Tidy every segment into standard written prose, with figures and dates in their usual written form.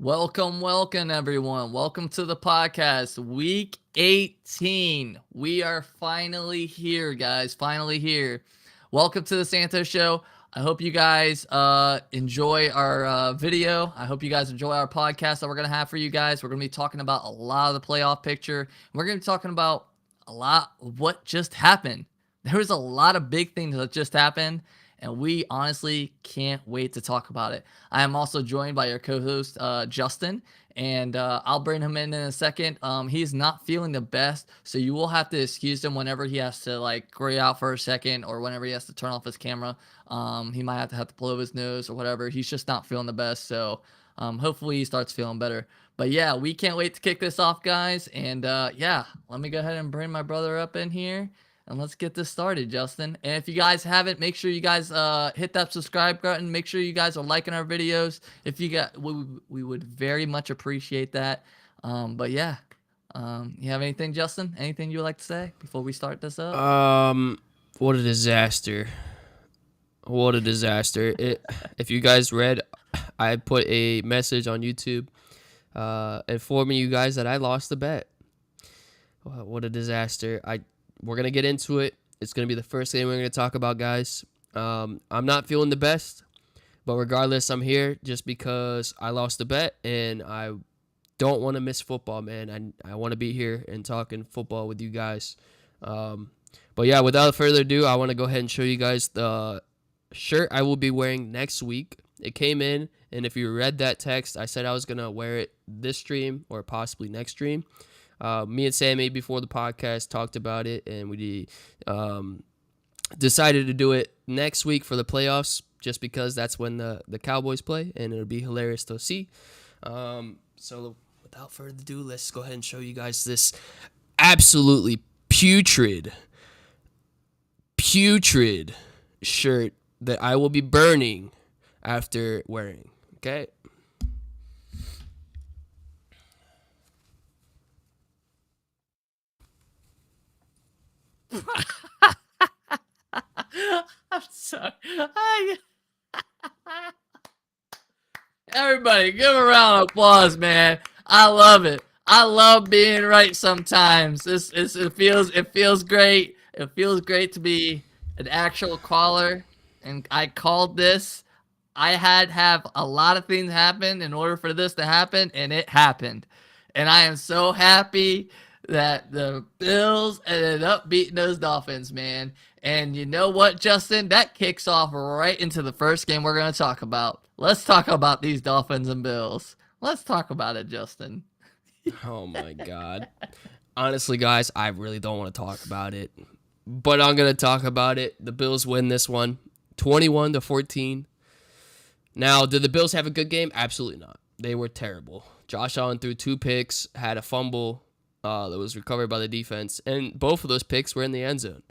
Welcome, everyone. Welcome to the podcast. Week 18. We are finally here, guys. Finally here. Welcome to the Santos Show. I hope you guys enjoy our video. I hope you guys enjoy our podcast that we're going to have for you guys. We're going to be talking about a lot of the playoff picture. We're going to be talking about a lot of what just happened. There was a lot of big things that just happened, and we honestly can't wait to talk about it. I am also joined by your co-host Justin, and I'll bring him in a second. He's not feeling the best, so you will have to excuse him whenever he has to like gray out for a second, or whenever he has to turn off his camera. He might have to blow his nose or whatever. He's just not feeling the best, so hopefully he starts feeling better. But yeah, we can't wait to kick this off, guys. And yeah, let me go ahead and bring my brother up in here. And let's get this started, Justin. And if you guys haven't, make sure you guys hit that subscribe button. Make sure you guys are liking our videos. If you got, we would very much appreciate that. But yeah, you have anything, Justin? Anything you would like to say before we start this up? What a disaster. What a disaster. If you guys read, I put a message on YouTube informing you guys that I lost the bet. What a disaster. We're going to get into it. It's going to be the first game we're going to talk about, guys. I'm not feeling the best, but regardless, I'm here just because I lost the bet, and I don't want to miss football, man. I want to be here and talking football with you guys. But yeah, without further ado, I want to go ahead and show you guys the shirt I will be wearing next week. It came in, and if you read that text, I said I was going to wear it this stream or possibly next stream. Me and Sammy before the podcast talked about it, and we decided to do it next week for the playoffs just because that's when the Cowboys play, and it'll be hilarious to see. So without further ado, let's go ahead and show you guys this absolutely putrid shirt that I will be burning after wearing. Okay? I'm sorry. Everybody, give a round of applause, man. I love it. I love being right sometimes. It feels great. It feels great to be an actual caller. And I called this. I had to have a lot of things happen in order for this to happen, and it happened. And I am so happy that the Bills ended up beating those Dolphins, man. And you know what, Justin? That kicks off right into the first game we're going to talk about. Let's talk about these Dolphins and Bills. Let's talk about it, Justin. Oh my God. Honestly, guys, I really don't want to talk about it, but I'm going to talk about it. The Bills win this one 21-14. Now, did the Bills have a good game? Absolutely not. They were terrible. Josh Allen threw 2 picks, had a fumble that was recovered by the defense, and both of those picks were in the end zone.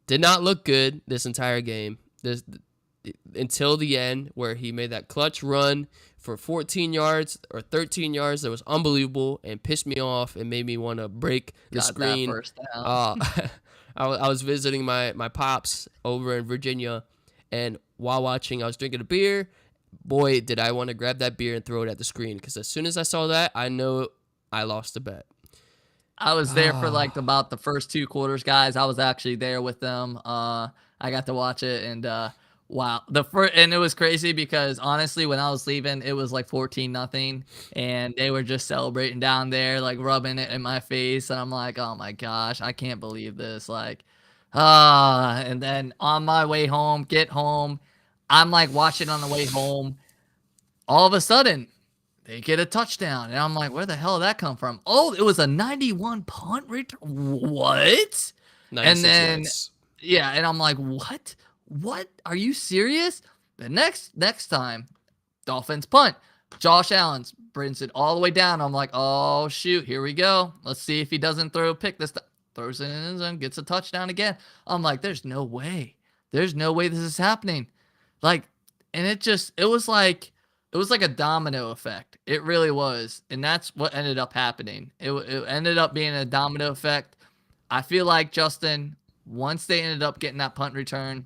Did not look good this entire game until the end, where he made that clutch run for 14 yards or 13 yards that was unbelievable and pissed me off and made me want to break the screen. That first down. I was visiting my pops over in Virginia, and while watching, I was drinking a beer. Boy, did I want to grab that beer and throw it at the screen, because as soon as I saw that, I know I lost the bet. I was there for like about the first 2 quarters, guys. I was actually there with them. I got to watch it, and wow, and it was crazy because honestly, when I was leaving, it was like 14-0, and they were just celebrating down there, like rubbing it in my face, and I'm like, oh my gosh, I can't believe this, like, and then on my way home, I'm like watching on the way home. All of a sudden, they get a touchdown, and I'm like, where the hell did that come from? Oh, it was a 91 punt return. What? And then, yards. yeah, and I'm like, what? What? Are you serious? The next time, Dolphins punt. Josh Allen brings it all the way down. I'm like, oh shoot, here we go. Let's see if he doesn't throw a pick this time. Throws it in his end, gets a touchdown again. I'm like, there's no way. There's no way this is happening. Like, and it was like a domino effect. It really was. And that's what ended up happening. It ended up being a domino effect. I feel like, Justin, once they ended up getting that punt return,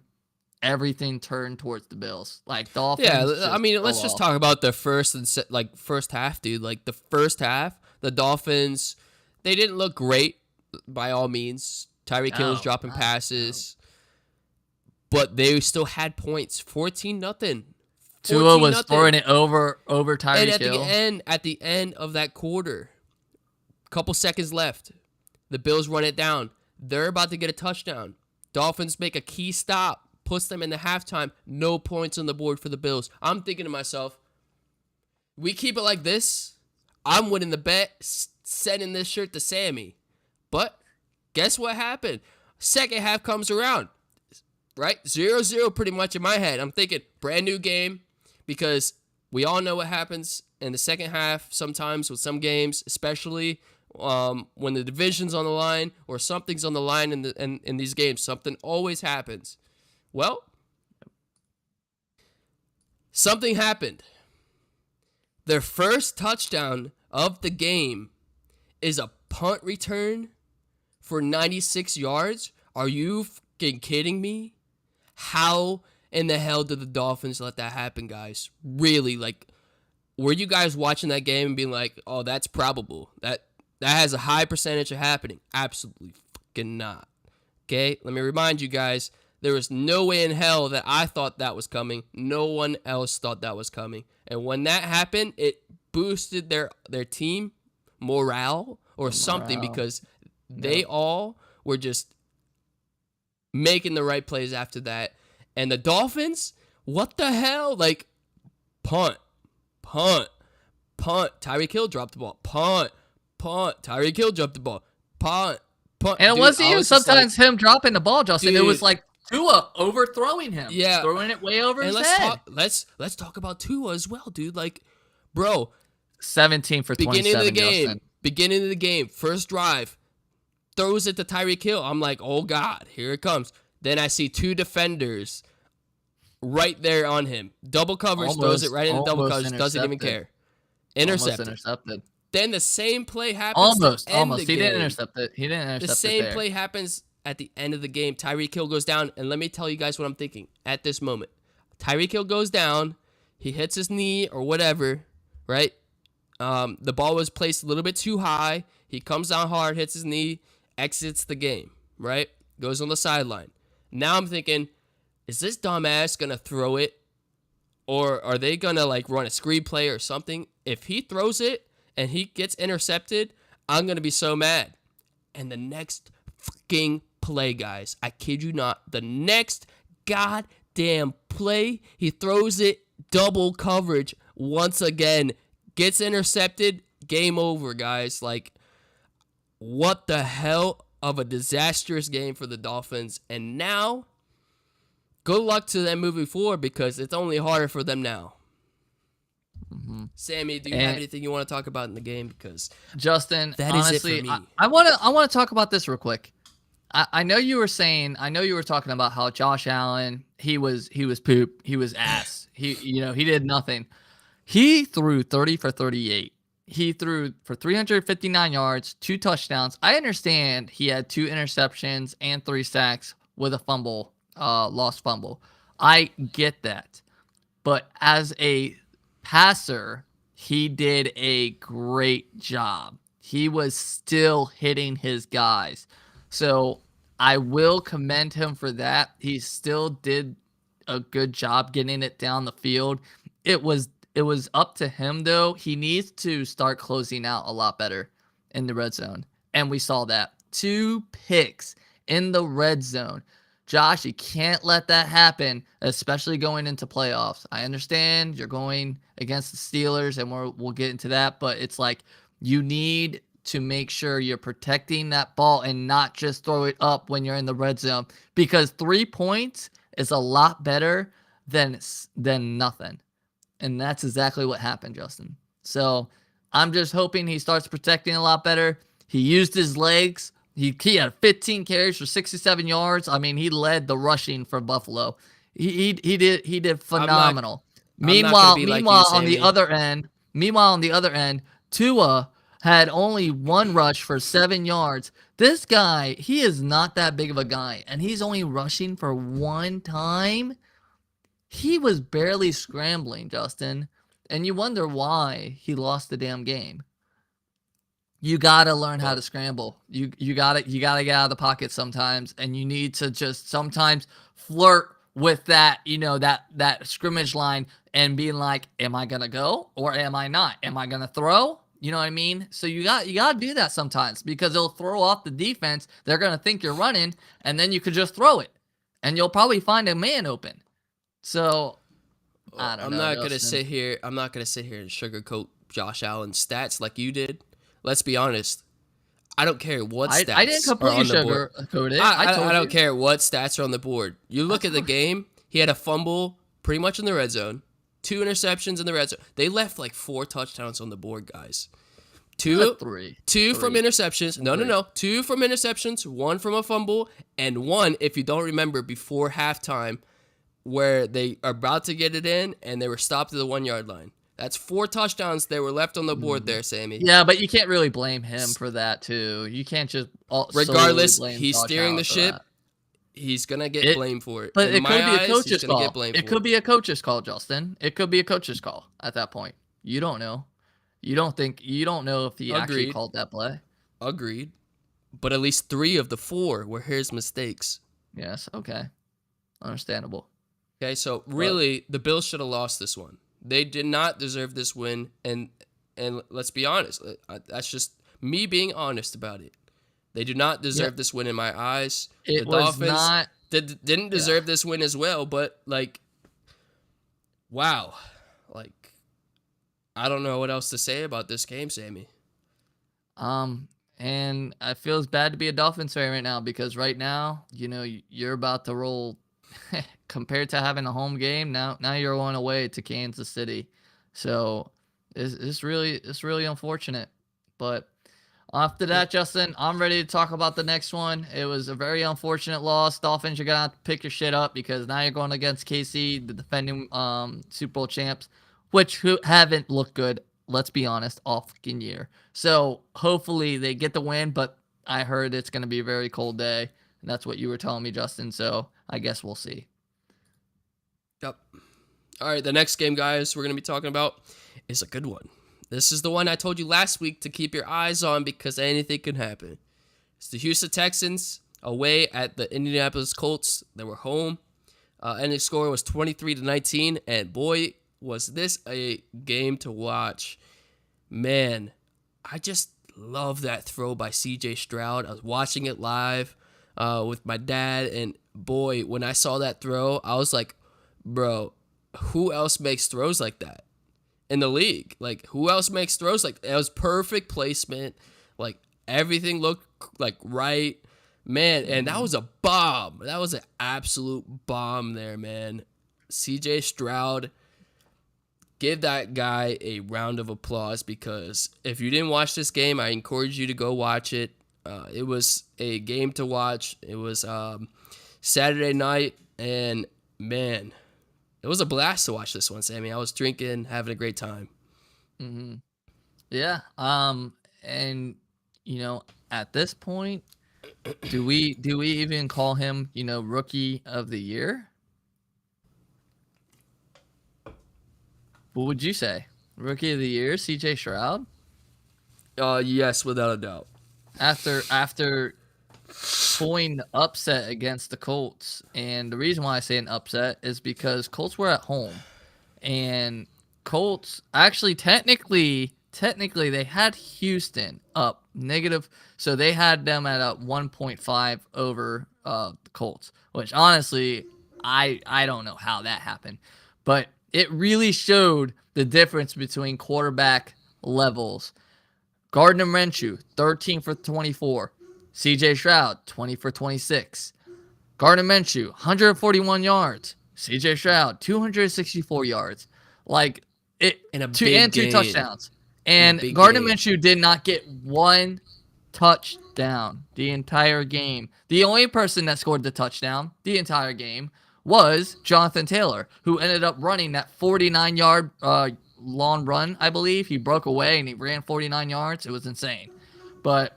everything turned towards the Bills. Like Yeah, Dolphins I just mean, fell let's just off. talk about the first half, dude. Like the first half, the Dolphins, they didn't look great by all means. Tyreek Hill was No, dropping no. passes, but they still had points. 14-0. Tua 14 was throwing nothing. it over And Tyreek Hill. at the end of that quarter, couple seconds left, the Bills run it down. They're about to get a touchdown. Dolphins make a key stop, puts them in the halftime. No points on the board for the Bills. I'm thinking to myself, we keep it like this, I'm winning the bet, sending this shirt to Sammy. But guess what happened? Second half comes around, right? 0-0 pretty much in my head. I'm thinking brand new game because we all know what happens in the second half sometimes with some games, especially when the division's on the line or something's on the line in these games. Something always happens. Well, something happened. Their first touchdown of the game is a punt return for 96 yards. Are you fucking kidding me? How in the hell did the Dolphins let that happen, guys? Really, like, were you guys watching that game and being like, oh, that's probable? That has a high percentage of happening? Absolutely fucking not. Okay, let me remind you guys, there was no way in hell that I thought that was coming. No one else thought that was coming. And when that happened, it boosted their team morale or something because they all were just making the right plays after that. And the Dolphins, what the hell? Like, punt. Tyreek Hill dropped the ball. Punt. Tyreek Hill dropped the ball. Punt. And it wasn't even sometimes him dropping the ball, Justin. Dude, it was like Tua overthrowing him. Yeah. Throwing it way over his head. Let's talk about Tua as well, dude. Like, bro. 17 for 27, Justin. Beginning of the game, first drive, throws it to Tyreek Hill. I'm like, oh, God, here it comes. Then I see two defenders right there on him. Double coverage, throws it right in the double coverage, doesn't even care. Intercepted. Then the same play happens. Almost. He didn't intercept it. The same play happens at the end of the game. Tyreek Hill goes down, and let me tell you guys what I'm thinking at this moment. Tyreek Hill goes down. He hits his knee or whatever, right? The ball was placed a little bit too high. He comes down hard, hits his knee, exits the game, right? Goes on the sideline. Now I'm thinking, is this dumbass going to throw it? Or are they going to like run a screen play or something? If he throws it and he gets intercepted, I'm going to be so mad. And the next fucking play, guys, I kid you not, the next goddamn play, he throws it double coverage once again, gets intercepted, game over, guys. Like, what the hell of a disastrous game for the Dolphins. And now, good luck to them moving forward because it's only harder for them now. Mm-hmm. Sammy, do you have anything you want to talk about in the game? Because Justin, that honestly, is it for me. I want to talk about this real quick. I know you were talking about how Josh Allen, he was poop, he was ass. He did nothing. He threw 30 for 38. He threw for 359 yards, 2 touchdowns. I understand he had 2 interceptions and 3 sacks with a fumble, lost fumble. I get that. But as a passer, he did a great job. He was still hitting his guys. So I will commend him for that. He still did a good job getting it down the field. It was up to him, though. He needs to start closing out a lot better in the red zone. And we saw that. 2 picks in the red zone. Josh, you can't let that happen, especially going into playoffs. I understand you're going against the Steelers, and we'll get into that, but it's like you need to make sure you're protecting that ball and not just throw it up when you're in the red zone, because 3 points is a lot better than nothing. And that's exactly what happened, Justin. So I'm just hoping he starts protecting a lot better. He used his legs. He had 15 carries for 67 yards. I mean, he led the rushing for Buffalo. He did phenomenal. Meanwhile, on the other end, Tua had only one rush for 7 yards. This guy, he is not that big of a guy, and he's only rushing for 1 time. He was barely scrambling, Justin, and you wonder why he lost the damn game. You gotta learn how to scramble. You gotta get out of the pocket sometimes, and you need to just sometimes flirt with that, that scrimmage line and being like, am I gonna go or am I not? Am I gonna throw? You know what I mean? So you gotta do that sometimes because it'll throw off the defense. They're gonna think you're running, and then you could just throw it, and you'll probably find a man open. So I don't know. I'm not gonna sit here and sugarcoat Josh Allen's stats like you did. Let's be honest. I don't care what stats I didn't completely sugarcoat it. I don't care what stats are on the board. You look at the game, he had a fumble pretty much in the red zone, 2 interceptions in the red zone. They left like 4 touchdowns on the board, guys. Two from interceptions. No. 2 from interceptions, 1 from a fumble, and 1, if you don't remember, before halftime, where they are about to get it in and they were stopped at the 1-yard line. That's 4 touchdowns that were left on the board there, Sammy. Yeah, but you can't really blame him for that, too. You can't just regardless, he's steering the ship. He's going to get blamed for it. But it could be a coach's call. It could be a coach's call, Justin. It could be a coach's call at that point. You don't know. You don't know if he actually called that play. Agreed. But at least 3 of the 4 were his mistakes. Yes, okay. Understandable. Okay, so really, the Bills should have lost this one. They did not deserve this win, and let's be honest. That's just me being honest about it. They do not deserve this win in my eyes. The Dolphins didn't deserve this win as well, but, wow. I don't know what else to say about this game, Sammy. And I feel it's bad to be a Dolphins fan right now because right now, you're about to roll. Compared to having a home game, now you're going away to Kansas City, so it's really unfortunate. But after that, Justin, I'm ready to talk about the next one. It was a very unfortunate loss. Dolphins, you're gonna have to pick your shit up because now you're going against KC, the defending Super Bowl champs, who haven't looked good. Let's be honest, all fucking year. So hopefully they get the win, but I heard it's gonna be a very cold day. And that's what you were telling me, Justin. So I guess we'll see. Yep. All right, the next game, guys, we're going to be talking about is a good one. This is the one I told you last week to keep your eyes on because anything can happen. It's the Houston Texans away at the Indianapolis Colts. They were home. Ending score was 23-19, and boy, was this a game to watch. Man, I just love that throw by C.J. Stroud. I was watching it live with my dad, and boy, when I saw that throw, I was like, bro, who else makes throws like that in the league? Who else makes throws like that? It was perfect placement. Everything looked right. Man, and that was a bomb. That was an absolute bomb there, man. C.J. Stroud, give that guy a round of applause because if you didn't watch this game, I encourage you to go watch it. It was a game to watch. It was Saturday night, and man, it was a blast to watch this one, Sammy. I was drinking, having a great time. Mm-hmm. Yeah. And at this point, do we even call him, rookie of the year? What would you say? Rookie of the year, CJ Stroud? Yes, without a doubt. After pulling the upset against the Colts, and the reason why I say an upset is because Colts were at home, and Colts actually technically they had Houston up negative, so they had them at a 1.5 over the Colts, which honestly I don't know how that happened, but it really showed the difference between quarterback levels. Gardner Minshew, 13 for 24. C.J. Stroud, 20 for 26. Gardner Minshew, 141 yards. C.J. Stroud, 264 yards. And 2 touchdowns. And Gardner Minshew did not get 1 touchdown the entire game. The only person that scored the touchdown the entire game was Jonathan Taylor, who ended up running that 49-yard long run, I believe. He broke away and he ran 49 yards. It was insane. But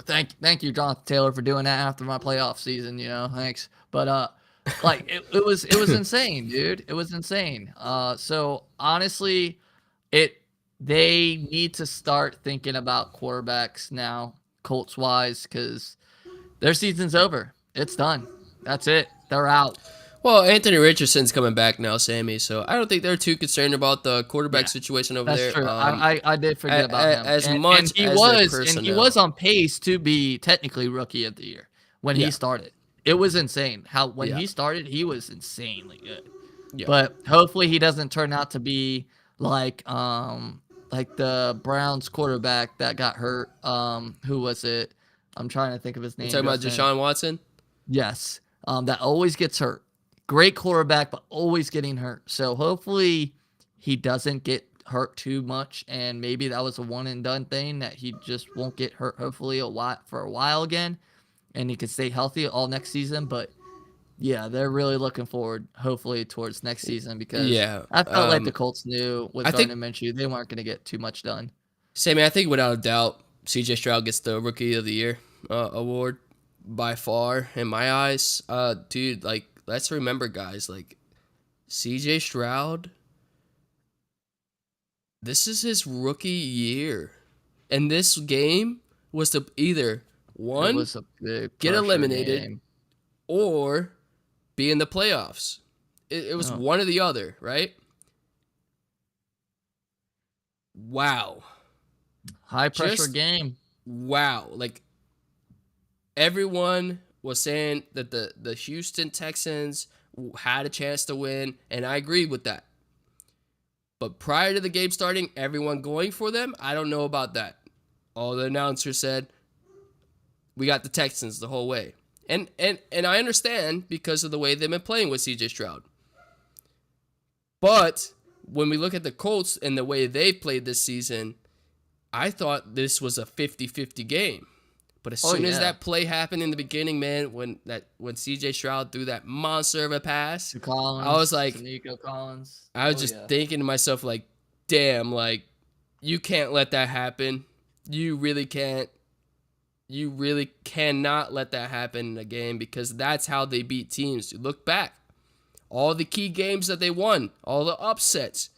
thank you, Jonathan Taylor, for doing that after my playoff season. Thanks. But like it was insane, dude. It was insane. So honestly, they need to start thinking about quarterbacks now, Colts wise, because their season's over. It's done. That's it. They're out. Well, Anthony Richardson's coming back now, Sammy. So I don't think they're too concerned about the quarterback situation over That's there. true. I did forget about him. As and much he as was, their and he was on pace to be technically Rookie of the Year when he started. It was insane when he started. He was insanely good. Yeah. But hopefully he doesn't turn out to be like the Browns quarterback that got hurt. Who was it? I'm trying to think of his name. You're talking about Deshaun Watson? Yes. That always gets hurt. Great quarterback, but always getting hurt. So hopefully he doesn't get hurt too much, and maybe that was a one and done thing that he just won't get hurt. Hopefully for a while again, and he can stay healthy all next season. But yeah, they're really looking forward, hopefully, towards next season because I felt like the Colts knew with Gardner Minshew they weren't going to get too much done. Sammy, I think without a doubt, C.J. Stroud gets the Rookie of the Year award by far in my eyes. Dude, like. Let's remember, guys, like C.J. Stroud, this is his rookie year. And this game was to either, one, get eliminated or be in the playoffs. It was one or the other, right? Wow. High-pressure game. Wow. Like, everyone was saying that the Houston Texans had a chance to win, and I agree with that. But prior to the game starting, everyone going for them, I don't know about that. All the announcers said, we got the Texans the whole way. And I understand because of the way they've been playing with C.J. Stroud. But when we look at the Colts and the way they played this season, I thought this was a 50-50 game. But as soon as that play happened in the beginning, man, when C.J. Stroud threw that monster of a pass, I was like, Nico Collins. I was just thinking to myself, like, damn, like, you can't let that happen. You really can't. You really cannot let that happen in a game because that's how they beat teams. You look back, all the key games that they won, all the upsets,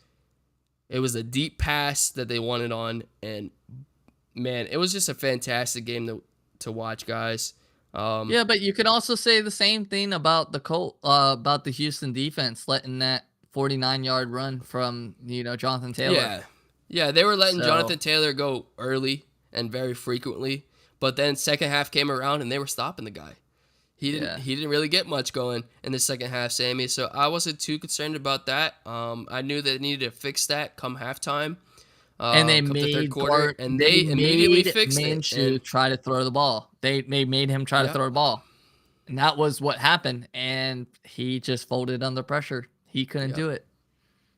it was a deep pass that they won it on, and man, it was just a fantastic game to watch, guys. Yeah, but you can also say the same thing about the Houston defense letting that 49-yard run from Jonathan Taylor. Yeah, they were letting Jonathan Taylor go early and very frequently, but then second half came around and they were stopping the guy. He didn't really get much going in the second half, Sammy. So I wasn't too concerned about that. I knew they needed to fix that come halftime. And they made the third quarter, and they immediately fixed it. And try to throw the ball. They made him try to throw the ball, and that was what happened. And he just folded under pressure. He couldn't do it.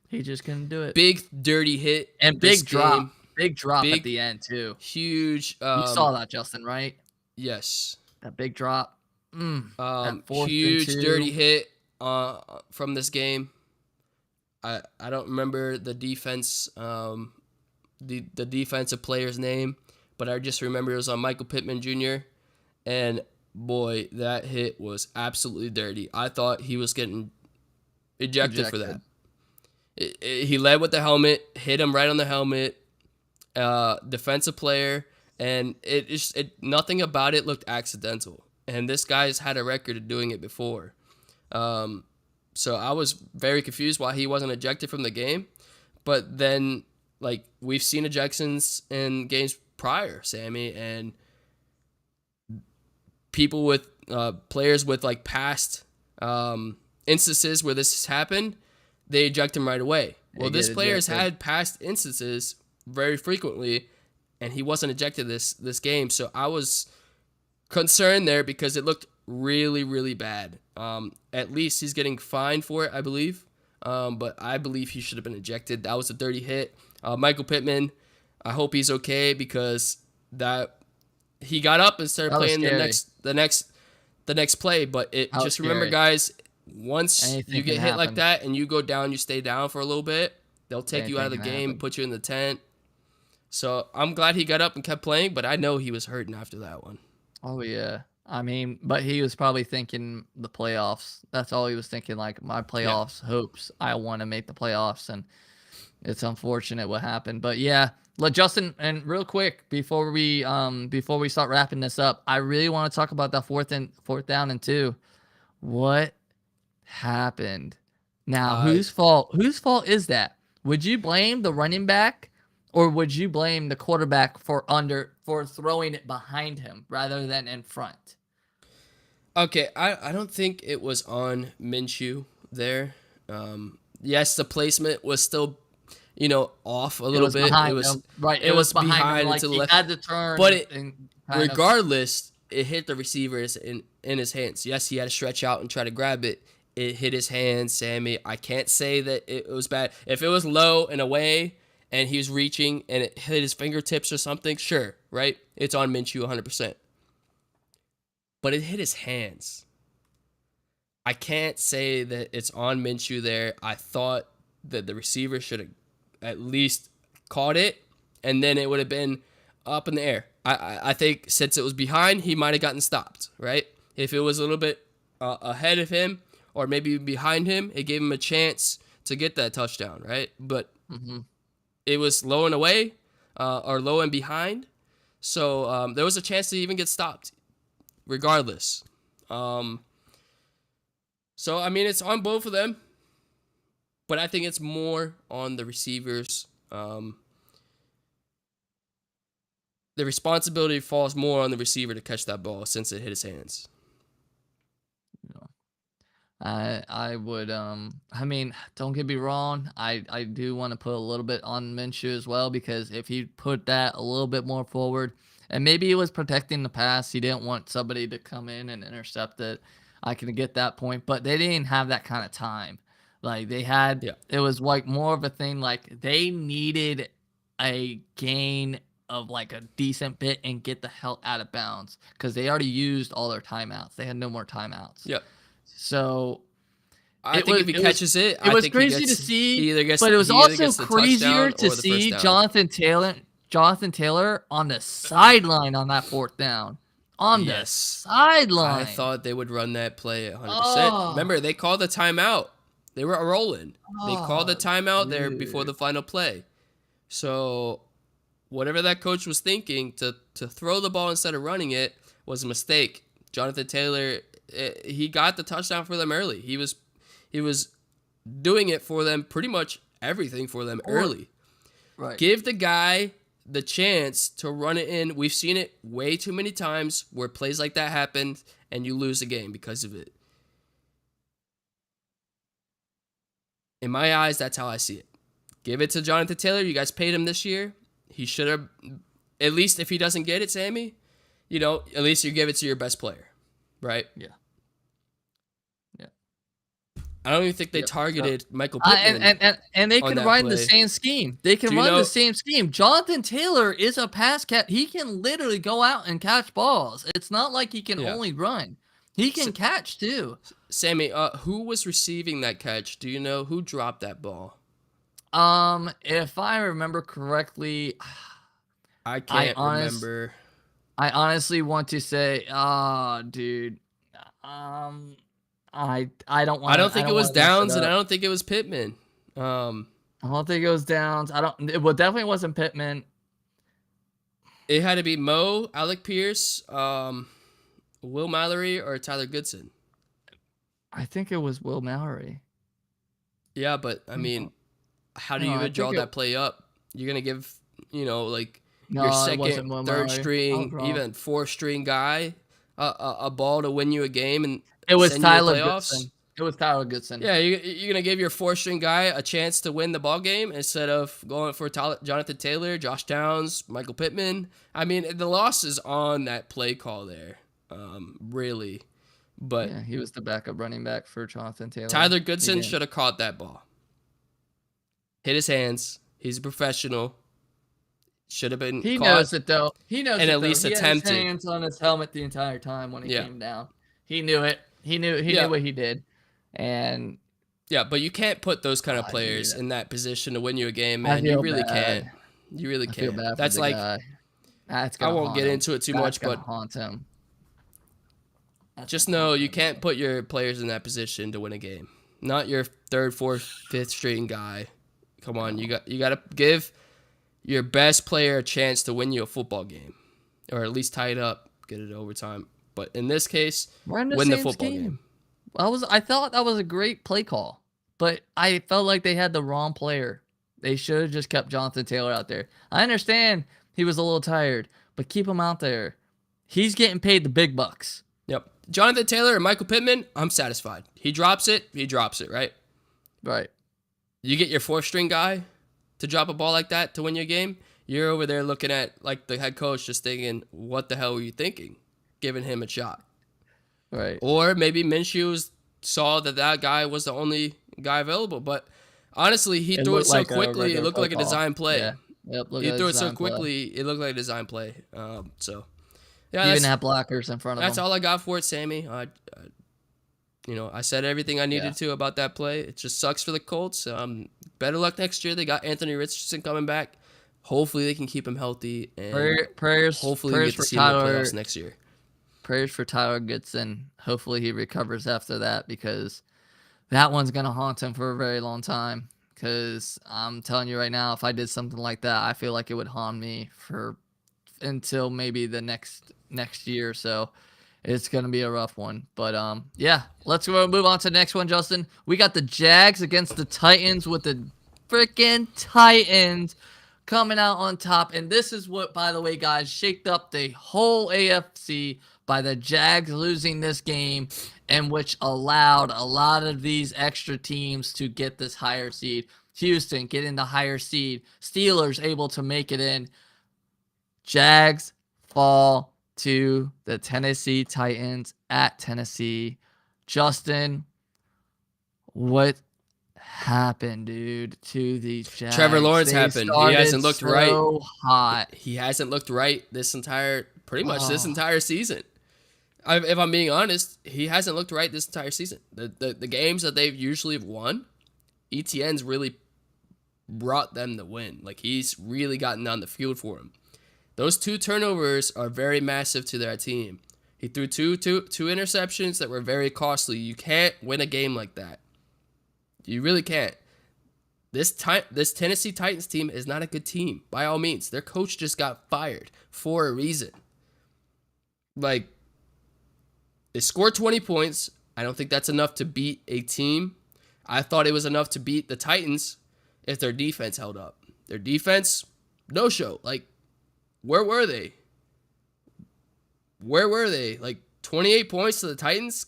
He just couldn't do it. Big dirty hit and big drop at the end too. Huge. You saw that, Justin, right? Yes. That big drop. Huge dirty hit from this game. I don't remember the defense. The defensive player's name, but I just remember it was on Michael Pittman Jr. And boy, that hit was absolutely dirty. I thought he was getting ejected. For that. He led with the helmet, hit him right on the helmet. Defensive player, and nothing about it looked accidental. And this guy's had a record of doing it before. So I was very confused why he wasn't ejected from the game. But then, like, we've seen ejections in games prior, Sammy, and people with players with like past instances where this has happened, they eject him right away. Well, this player's had past instances very frequently, and he wasn't ejected this game. So I was concerned there because it looked really, really bad. At least he's getting fined for it, I believe. But I believe he should have been ejected. That was a dirty hit. Michael Pittman, I hope he's okay because that he got up and started playing the next play. But just remember, guys, once you get hit like that and you go down, you stay down for a little bit, They'll take you out of anything the can game, happen. put you in the tent. So I'm glad he got up and kept playing, but I know he was hurting after that one. Oh yeah. I mean, but he was probably thinking the playoffs. That's all he was thinking. Like my Yeah. playoffs hopes. I want to make the playoffs, and it's unfortunate what happened. But yeah, let Justin and real quick before we start wrapping this up, I really want to talk about that fourth down and 2. What happened? Now, Uh, whose fault is that? Would you blame the running back or would you blame the quarterback for throwing it behind him rather than in front? okay, I don't think it was on Minshew there. Yes, the placement was still, off a It little was bit. It behind was him. Right, it it was was behind him behind and like to the he left, had to but turn and kind of. regardless, it hit the receivers in his hands. Yes, he had to stretch out and try to grab it. It hit his hands, Sammy. I can't say that it was bad. If it was low and away and he was reaching and it hit his fingertips or something, sure, right? It's on Minshew 100%. But it hit his hands. I can't say that it's on Minshew there. I thought that the receiver should have at least caught it, and then it would have been up in the air. I think since it was behind, he might have gotten stopped, right? If it was a little bit ahead of him or maybe behind him, it gave him a chance to get that touchdown, right? But it was low and away or low and behind, so there was a chance to even get stopped regardless. So, I mean, it's on both of them, but I think it's more on the receivers. The responsibility falls more on the receiver to catch that ball since it hit his hands. I would I mean, don't get me wrong. I do want to put a little bit on Minshew as well because if he put that a little bit more forward and maybe he was protecting the pass, he didn't want somebody to come in and intercept it. I can get that point, but they didn't have that kind of time. Like Yeah. it was like more of a thing like they needed a gain of like a decent bit and get the hell out of bounds because they already used all their timeouts. They had no more timeouts. Yep. So I think if he catches it, it I was think crazy to he see, either gets but it was he either also gets the crazier touchdown to or the first see down. Jonathan Taylor on the sideline on that fourth down. On the Yes. sideline. I thought they would run that play 100%. Oh, Remember, they called the timeout. They were rolling. They called the oh, timeout there before dude. the final play. So whatever that coach was thinking to throw the ball instead of running it was a mistake. Jonathan Taylor, he got the touchdown for them early. He was doing it for them, pretty much everything for them early. Right. Give the guy the chance to run it in. We've seen it way too many times where plays like that happen and you lose the game because of it. In my eyes, that's how I see it. Give it to Jonathan Taylor. You guys paid him this year. He should have, at least if he doesn't get it, Sammy, at least you give it to your best player, right? Yeah. Yeah. I don't even think they targeted Michael Pittman. And they can run the play. same scheme. They can run the same scheme. Jonathan Taylor is a pass catch. He can literally go out and catch balls. It's not like he can only run. He can catch too. Sammy, who was receiving that catch? Do you know who dropped that ball? If I remember correctly, I can't remember. I honestly want to say, dude, I don't want. I don't think it was Downs, and I don't think it was Pittman. I don't think it was Downs. Well, definitely wasn't Pittman. It had to be Mo, Alec Pierce, Will Mallory, or Tyler Goodson. I think it was Will Mallory. Yeah, but I mean, how do you even draw that play up? You're gonna give, your second, third string, even fourth string guy a ball to win you a game, and it was send Tyler you to the playoffs? Goodson. It was Tyler Goodson. Yeah, you're gonna give your fourth string guy a chance to win the ball game instead of going for Jonathan Taylor, Josh Downs, Michael Pittman. I mean, the loss is on that play call there, really. But yeah, he was the backup running back for Jonathan Taylor. Tyler Goodson should have caught that ball. Hit his hands. He's a professional. Should have been. He knows it though. He knows and it at least though. attempted. He had his hands on his helmet the entire time when he came down. He knew it. He knew what he did, and Yeah, but you can't put those kind of Dude, players in that position to win you a game, I man. You feel really can't. bad. You really I feel can't. bad for That's the like, guy. That's I gonna won't haunt get him. into it too That's much, gonna but haunt him. That's just gonna know haunt you him, can't bro. put your players in that position to win a game. Not your third, fourth, fifth string guy. Come on, No. you got to give your best player a chance to win you a football game, or at least tie it up, get it to overtime. But in this case, We're in the win the same football game. scheme. I thought that was a great play call, but I felt like they had the wrong player. They should have just kept Jonathan Taylor out there. I understand he was a little tired, but keep him out there. He's getting paid the big bucks. Yep. Jonathan Taylor and Michael Pittman, I'm satisfied. He drops it, right? Right. You get your fourth string guy to drop a ball like that to win your game. You're over there looking at like the head coach just thinking, what the hell were you thinking? Giving him a shot. Right. Or maybe Minshew saw that guy was the only guy available. But honestly, he It threw it looked so like a quickly, it regular looked play like a call. design play. Yeah. Yep. Look He at the threw it so design play. quickly, it looked like a design play. Yeah, Even that's, have blockers in front of that's him. all I got for it, Sammy. I said everything I needed to about that play. It just sucks for the Colts. Better luck next year. They got Anthony Richardson coming back. Hopefully they can keep him healthy, and hopefully we Prayers get to for see him in the Tyler. playoffs next year. Prayers for Tyler Goodson. Hopefully he recovers after that, because that one's gonna haunt him for a very long time. Because I'm telling you right now, if I did something like that, I feel like it would haunt me for until maybe the next year or so. It's gonna be a rough one. But yeah, let's go move on to the next one, Justin. We got the Jags against the Titans, with the freaking Titans coming out on top. And this is what, by the way, guys, shaked up the whole AFC by the Jags losing this game, and which allowed a lot of these extra teams to get this higher seed. Houston getting the higher seed. Steelers able to make it in. Jags fall to the Tennessee Titans at Tennessee. Justin, what happened, dude, to these Jags? Trevor Lawrence They happened. He hasn't looked right. Hot. He hasn't looked right this entire season. If I'm being honest, he hasn't looked right this entire season. The games that they've usually won, ETN's really brought them the win. Like, he's really gotten down the field for him. Those 2 turnovers are very massive to their team. He threw two interceptions that were very costly. You can't win a game like that. You really can't. This Tennessee Titans team is not a good team, by all means. Their coach just got fired for a reason. Like, they scored 20 points. I don't think that's enough to beat a team. I thought it was enough to beat the Titans if their defense held up. Their defense, no show. Like, where were they? Like, 28 points to the Titans?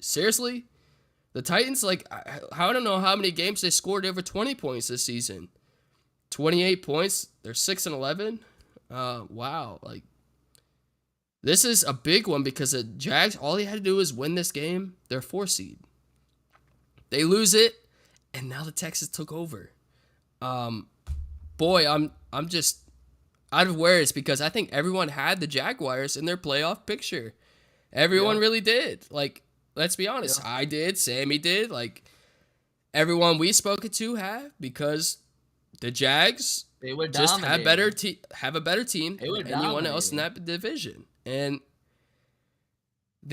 Seriously? The Titans, like, I don't know how many games they scored over 20 points this season. 28 points. They're 6-11. Wow. Like, this is a big one because the Jags, all they had to do was win this game. They're 4 seed. They lose it, and now the Texans took over. Boy, I'm just out of words, because I think everyone had the Jaguars in their playoff picture. Everyone really did. Like, let's be honest. I did. Sammy did. Like, everyone we spoken to have, because the Jags They were just have a better team They were than anyone else in dominating. that division. And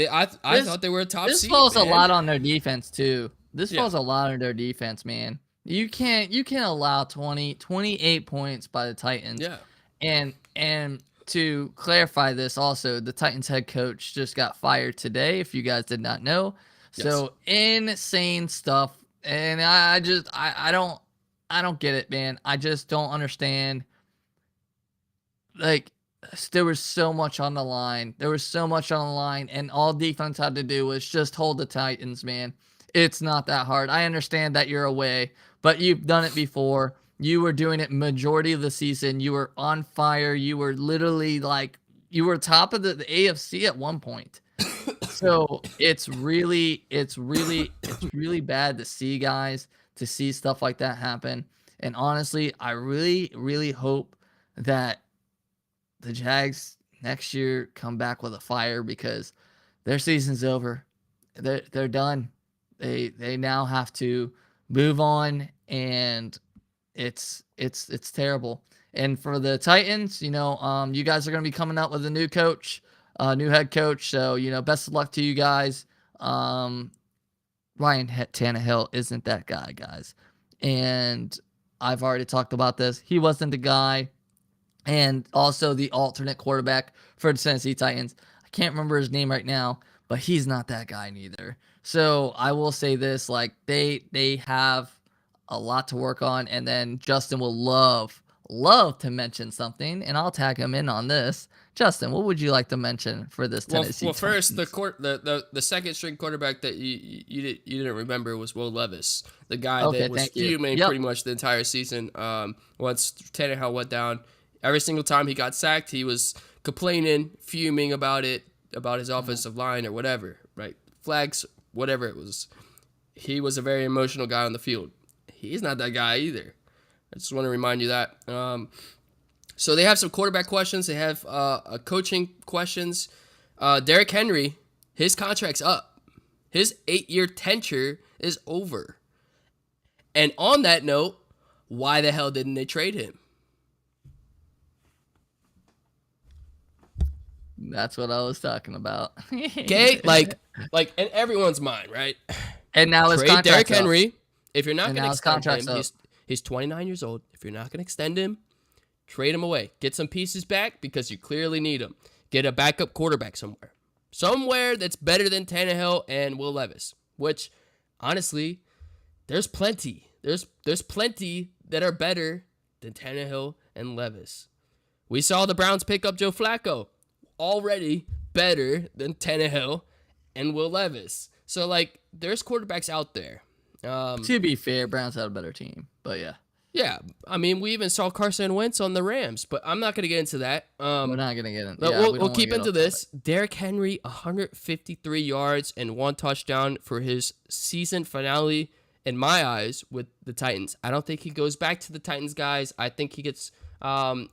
I thought they were a top This seed. falls man. a lot on their defense too. This Yeah. falls a lot on their defense, man. You can't allow 28 points by the Titans. Yeah. And to clarify this also, the Titans head coach just got fired today, if you guys did not know. So insane stuff. And I don't get it, man. I just don't understand. Like, there was so much on the line. And all defense had to do was just hold the Titans, man. It's not that hard. I understand that you're away, but you've done it before. You were doing it majority of the season. You were on fire. You were literally like, you were top of the AFC at one point. So it's really bad to see stuff like that happen. And honestly, I really, really hope that the Jags next year come back with a fire, because their season's over. They're done. They now have to move on, and it's terrible. And for the Titans, you guys are going to be coming out with a new coach, new head coach. So, best of luck to you guys. Ryan Tannehill isn't that guy, guys. And I've already talked about this. He wasn't the guy. And also the alternate quarterback for the Tennessee Titans. I can't remember his name right now, but he's not that guy neither. So I will say this, like they have a lot to work on. And then Justin will love to mention something, and I'll tag him in on this. Justin, what would you like to mention for this Tennessee? Well, first, the second string quarterback that you didn't remember was Will Levis, the guy that was fuming pretty much the entire season. Once Tannehill went down, every single time he got sacked, he was complaining, fuming about it, about his offensive line or whatever, right? Flags, whatever it was. He was a very emotional guy on the field. He's not that guy either. I just want to remind you that. So they have some quarterback questions. They have coaching questions. Derrick Henry, his contract's up. His 8-year tenure is over. And on that note, why the hell didn't they trade him? That's what I was talking about. Okay, like in everyone's mind, right? And now his contract's Derrick Henry. Up. If you're not going to extend him, he's 29 years old. If you're not going to extend him, trade him away. Get some pieces back because you clearly need them. Get a backup quarterback somewhere that's better than Tannehill and Will Levis. Which, honestly, there's plenty. There's plenty that are better than Tannehill and Levis. We saw the Browns pick up Joe Flacco, already better than Tannehill and Will Levis. So, there's quarterbacks out there. To be fair, Browns had a better team, but yeah. Yeah, I mean, we even saw Carson Wentz on the Rams, but I'm not going to get into that. We're not going to get into that. We'll keep into this. Derrick Henry, 153 yards and 1 touchdown for his season finale, in my eyes, with the Titans. I don't think he goes back to the Titans, guys. I think he gets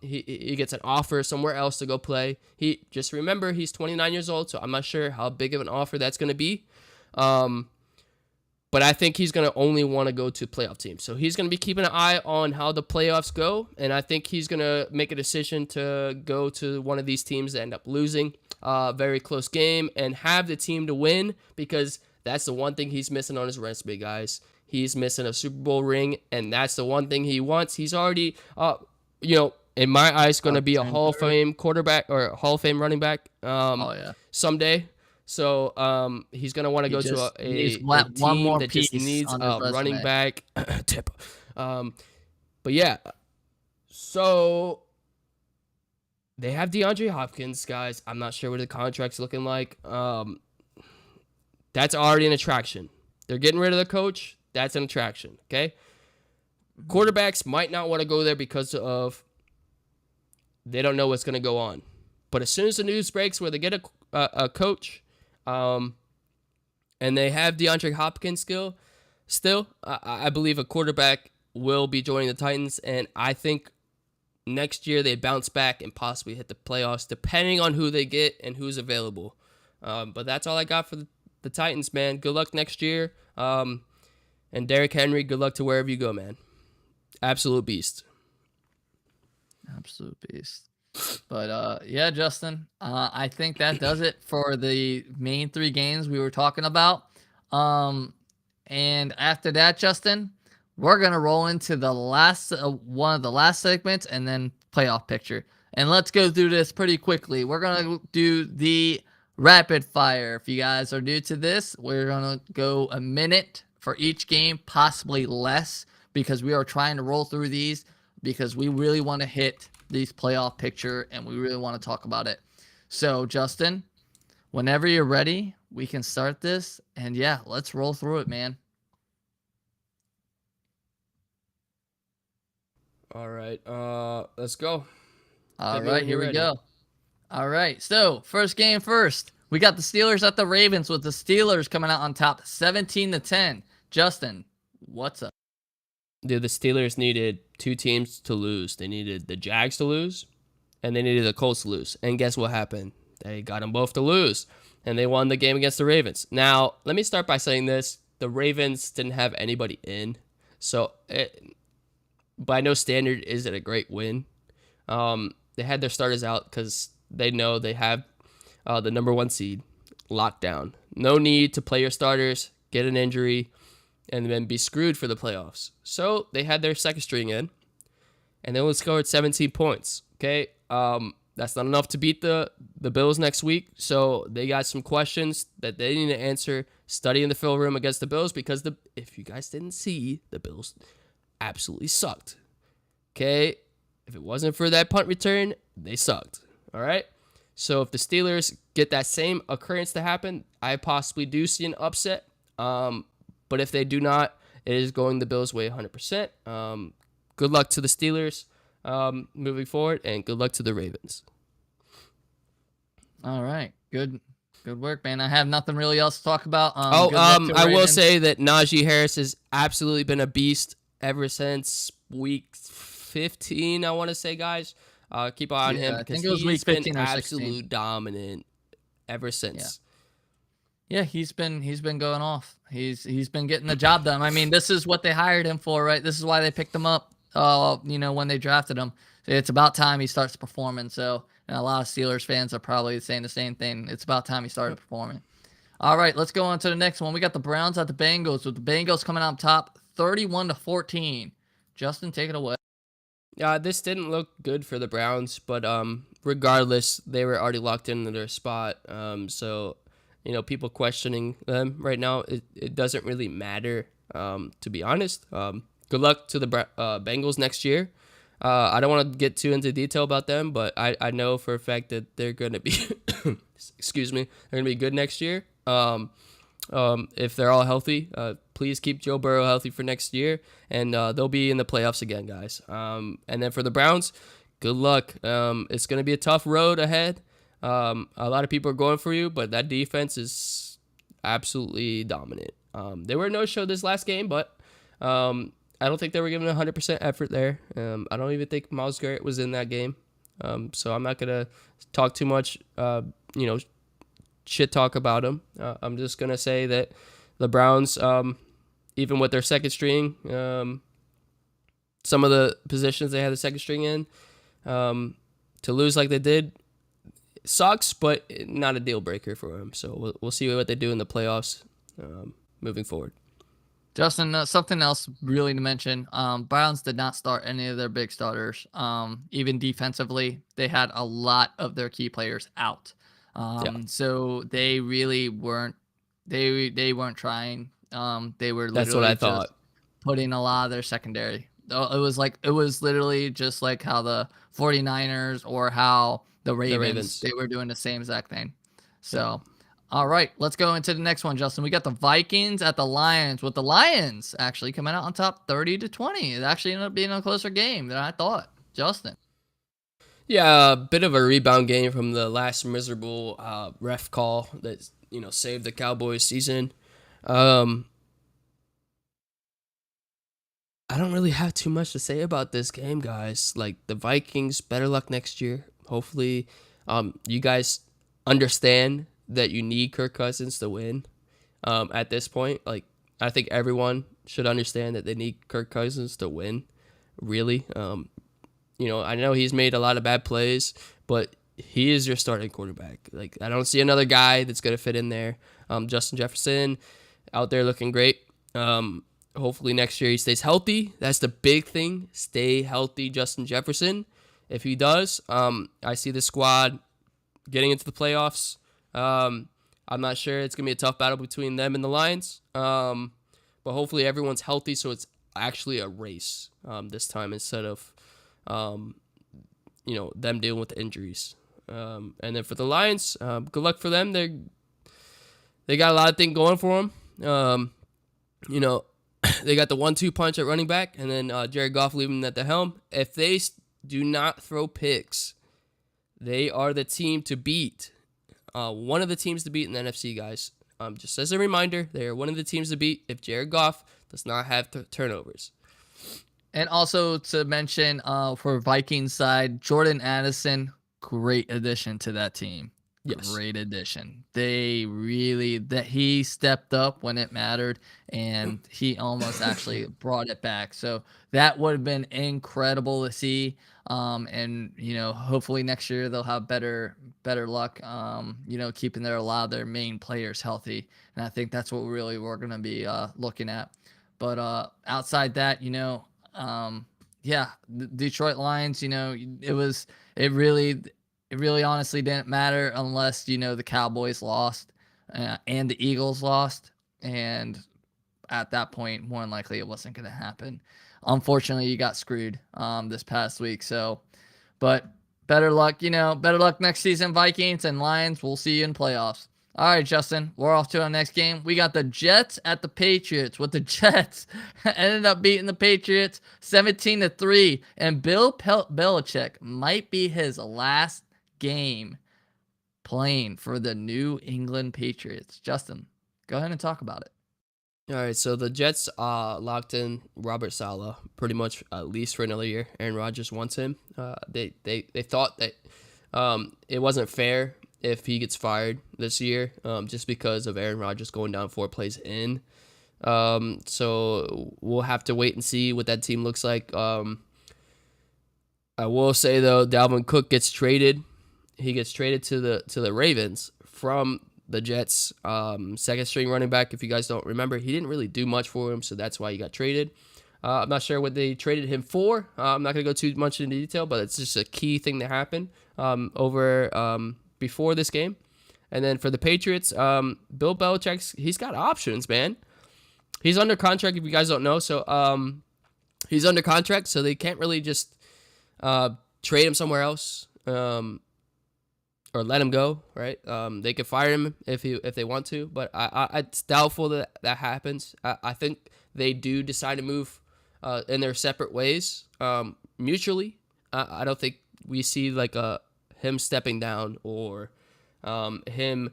he gets an offer somewhere else to go play. Just remember, he's 29 years old, so I'm not sure how big of an offer that's going to be. But I think he's going to only want to go to playoff teams. So he's going to be keeping an eye on how the playoffs go. And I think he's going to make a decision to go to one of these teams that end up losing a very close game and have the team to win, because that's the one thing he's missing on his resume, guys. He's missing a Super Bowl ring, and that's the one thing he wants. He's already, in my eyes, going to be a Hall of Fame quarterback or a Hall of Fame running back someday. So he's going to want to go to a team that just needs a running back. But yeah, so they have DeAndre Hopkins, guys. I'm not sure what the contract's looking like. That's already an attraction. They're getting rid of the coach. That's an attraction, okay? Quarterbacks might not want to go there because of they don't know what's going to go on. But as soon as the news breaks where they get a coach, and they have DeAndre Hopkins still, I believe a quarterback will be joining the Titans, and I think next year they bounce back and possibly hit the playoffs, depending on who they get and who's available. But that's all I got for the Titans, man. Good luck next year. And Derrick Henry, good luck to wherever you go, man. Absolute beast. Absolute beast. But, yeah, Justin, I think that does it for the main 3 games we were talking about. And after that, Justin, we're going to roll into the last one of the last segments and then playoff picture. And let's go through this pretty quickly. We're going to do the rapid fire. If you guys are new to this, we're going to go a minute for each game, possibly less, because we are trying to roll through these because we really want to hit these playoff picture and we really want to talk about it. So, Justin, whenever you're ready, we can start this. And yeah, let's roll through it, man. All right, let's go. All right, here we go. All right, so first game first. We got the Steelers at the Ravens, with the Steelers coming out on top 17-10. Justin, what's up? Dude, the Steelers needed 2 teams to lose. They needed the Jags to lose, and they needed the Colts to lose. And guess what happened? They got them both to lose, and they won the game against the Ravens. Now, let me start by saying this. the Ravens didn't have anybody in, so by no standard is it a great win. They had their starters out because they know they have the number 1 seed locked down. No need to play your starters, get an injury, and then be screwed for the playoffs. So they had their second string in, and they only scored 17 points. Okay, that's not enough to beat the Bills next week. So they got some questions that they need to answer. Study in the film room against the Bills, because if you guys didn't see, the Bills absolutely sucked. Okay, if it wasn't for that punt return, they sucked. All right. So if the Steelers get that same occurrence to happen, I possibly do see an upset. But if they do not, it is going the Bills' way 100%. Good luck to the Steelers moving forward, and good luck to the Ravens. All right. Good work, man. I have nothing really else to talk about. I will say that Najee Harris has absolutely been a beast ever since week 15, I want to say, guys. Keep an eye on him, because he's been absolute dominant ever since. Yeah, he's been going off. He's been getting the job done. I mean, this is what they hired him for, right? This is why they picked him up. When they drafted him, it's about time he starts performing. So, and a lot of Steelers fans are probably saying the same thing. It's about time he started performing. All right, let's go on to the next one. We got the Browns at the Bengals, with the Bengals coming out top, 31-14. Justin, take it away. This didn't look good for the Browns, but regardless, they were already locked into their spot. So, people questioning them right now, it doesn't really matter, to be honest. Good luck to the Bengals next year. I don't want to get too into detail about them, but I know for a fact that they're going to be, excuse me, they're going to be good next year. If they're all healthy, please keep Joe Burrow healthy for next year, and they'll be in the playoffs again, guys. And then for the Browns, good luck. It's going to be a tough road ahead. A lot of people are going for you, but that defense is absolutely dominant. They were no-show this last game, but I don't think they were giving 100% effort there. I don't even think Myles Garrett was in that game. So I'm not going to talk too much, shit talk about him. I'm just going to say that the Browns, even with their second string, some of the positions they had the second string in, to lose like they did sucks, but not a deal breaker for them. So we'll see what they do in the playoffs moving forward. Justin, something else really to mention. Browns did not start any of their big starters. Even defensively, they had a lot of their key players out. So they really weren't. They weren't trying. They were literally That's what I thought. Just putting a lot of their secondary. It was literally just like how the 49ers or how the Ravens. They were doing the same exact thing. So. All right, let's go into the next one, Justin. We got the Vikings at the Lions, with the Lions actually coming out on top 30-20. It actually ended up being a closer game than I thought. Justin. Yeah, a bit of a rebound game from the last miserable ref call that saved the Cowboys season. I don't really have too much to say about this game, guys. Like, the Vikings, better luck next year. Hopefully, you guys understand that you need Kirk Cousins to win. At this point, like, I think everyone should understand that they need Kirk Cousins to win. Really, I know he's made a lot of bad plays, but he is your starting quarterback. Like, I don't see another guy that's gonna fit in there. Justin Jefferson out there looking great. Hopefully next year he stays healthy. That's the big thing. Stay healthy, Justin Jefferson. If he does, I see the squad getting into the playoffs. I'm not sure. It's going to be a tough battle between them and the Lions. But hopefully everyone's healthy, so it's actually a race this time, instead of, them dealing with injuries. And then for the Lions, good luck for them. They got a lot of things going for them. They got the 1-2 punch at running back, and then Jared Goff leaving at the helm. If they do not throw picks, they are the team to beat. One of the teams to beat in the NFC, guys. Just as a reminder, they are one of the teams to beat if Jared Goff does not have turnovers. And also to mention, for Vikings side, Jordan Addison, great addition to that team. Yes. Great addition. He stepped up when it mattered, and he almost actually brought it back. So that would have been incredible to see. And hopefully next year they'll have better luck. Keeping a lot of their main players healthy, and I think that's what we're gonna be looking at. But outside that, yeah, the Detroit Lions. It really it really honestly didn't matter unless the Cowboys lost and the Eagles lost, and at that point, more than likely, it wasn't going to happen. Unfortunately, you got screwed this past week. So, but better luck, better luck next season, Vikings and Lions. We'll see you in playoffs. All right, Justin, we're off to our next game. We got the Jets at the Patriots. With the Jets ended up beating the Patriots 17-3, and Bill Belichick might be his last game playing for the New England Patriots. Justin, go ahead and talk about it. All right, so the Jets locked in Robert Saleh pretty much at least for another year. Aaron Rodgers wants him. They thought that it wasn't fair if he gets fired this year just because of Aaron Rodgers going down 4 plays in. So we'll have to wait and see what that team looks like. I will say though, Dalvin Cook gets traded. He gets traded to the Ravens from the Jets, second string running back. If you guys don't remember, he didn't really do much for him, so that's why he got traded. I'm not sure what they traded him for. I'm not going to go too much into detail, but it's just a key thing that happened before this game. And then for the Patriots, Bill Belichick, he's got options, man. He's under contract, if you guys don't know. So he's under contract, so they can't really just trade him somewhere else. Or let him go, right? They could fire him if they want to, but it's doubtful that happens. I think they do decide to move in their separate ways mutually. I don't think we see like him stepping down or him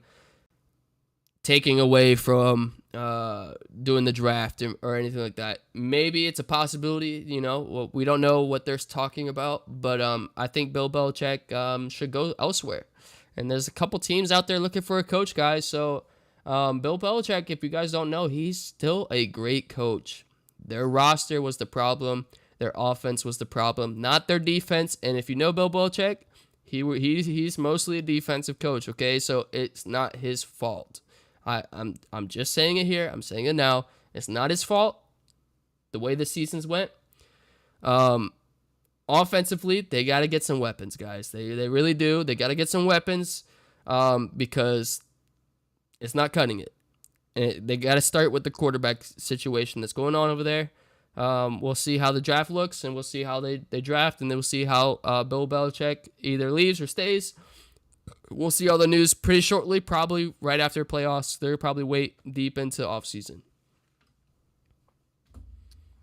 taking away from doing the draft or anything like that. Maybe it's a possibility, we don't know what they're talking about, but I think Bill Belichick should go elsewhere. And there's a couple teams out there looking for a coach, guys. So Bill Belichick, if you guys don't know, he's still a great coach. Their roster was the problem. Their offense was the problem, not their defense. And if you know Bill Belichick, he's mostly a defensive coach, okay? So it's not his fault. I'm just saying it here. I'm saying it now. It's not his fault, the way the seasons went. Offensively, they got to get some weapons, guys. They really do. They got to get some weapons because it's not cutting it. And they got to start with the quarterback situation that's going on over there. We'll see how the draft looks, and we'll see how they draft, and then we'll see how Bill Belichick either leaves or stays. We'll see all the news pretty shortly, probably right after playoffs. They'll probably wait deep into offseason.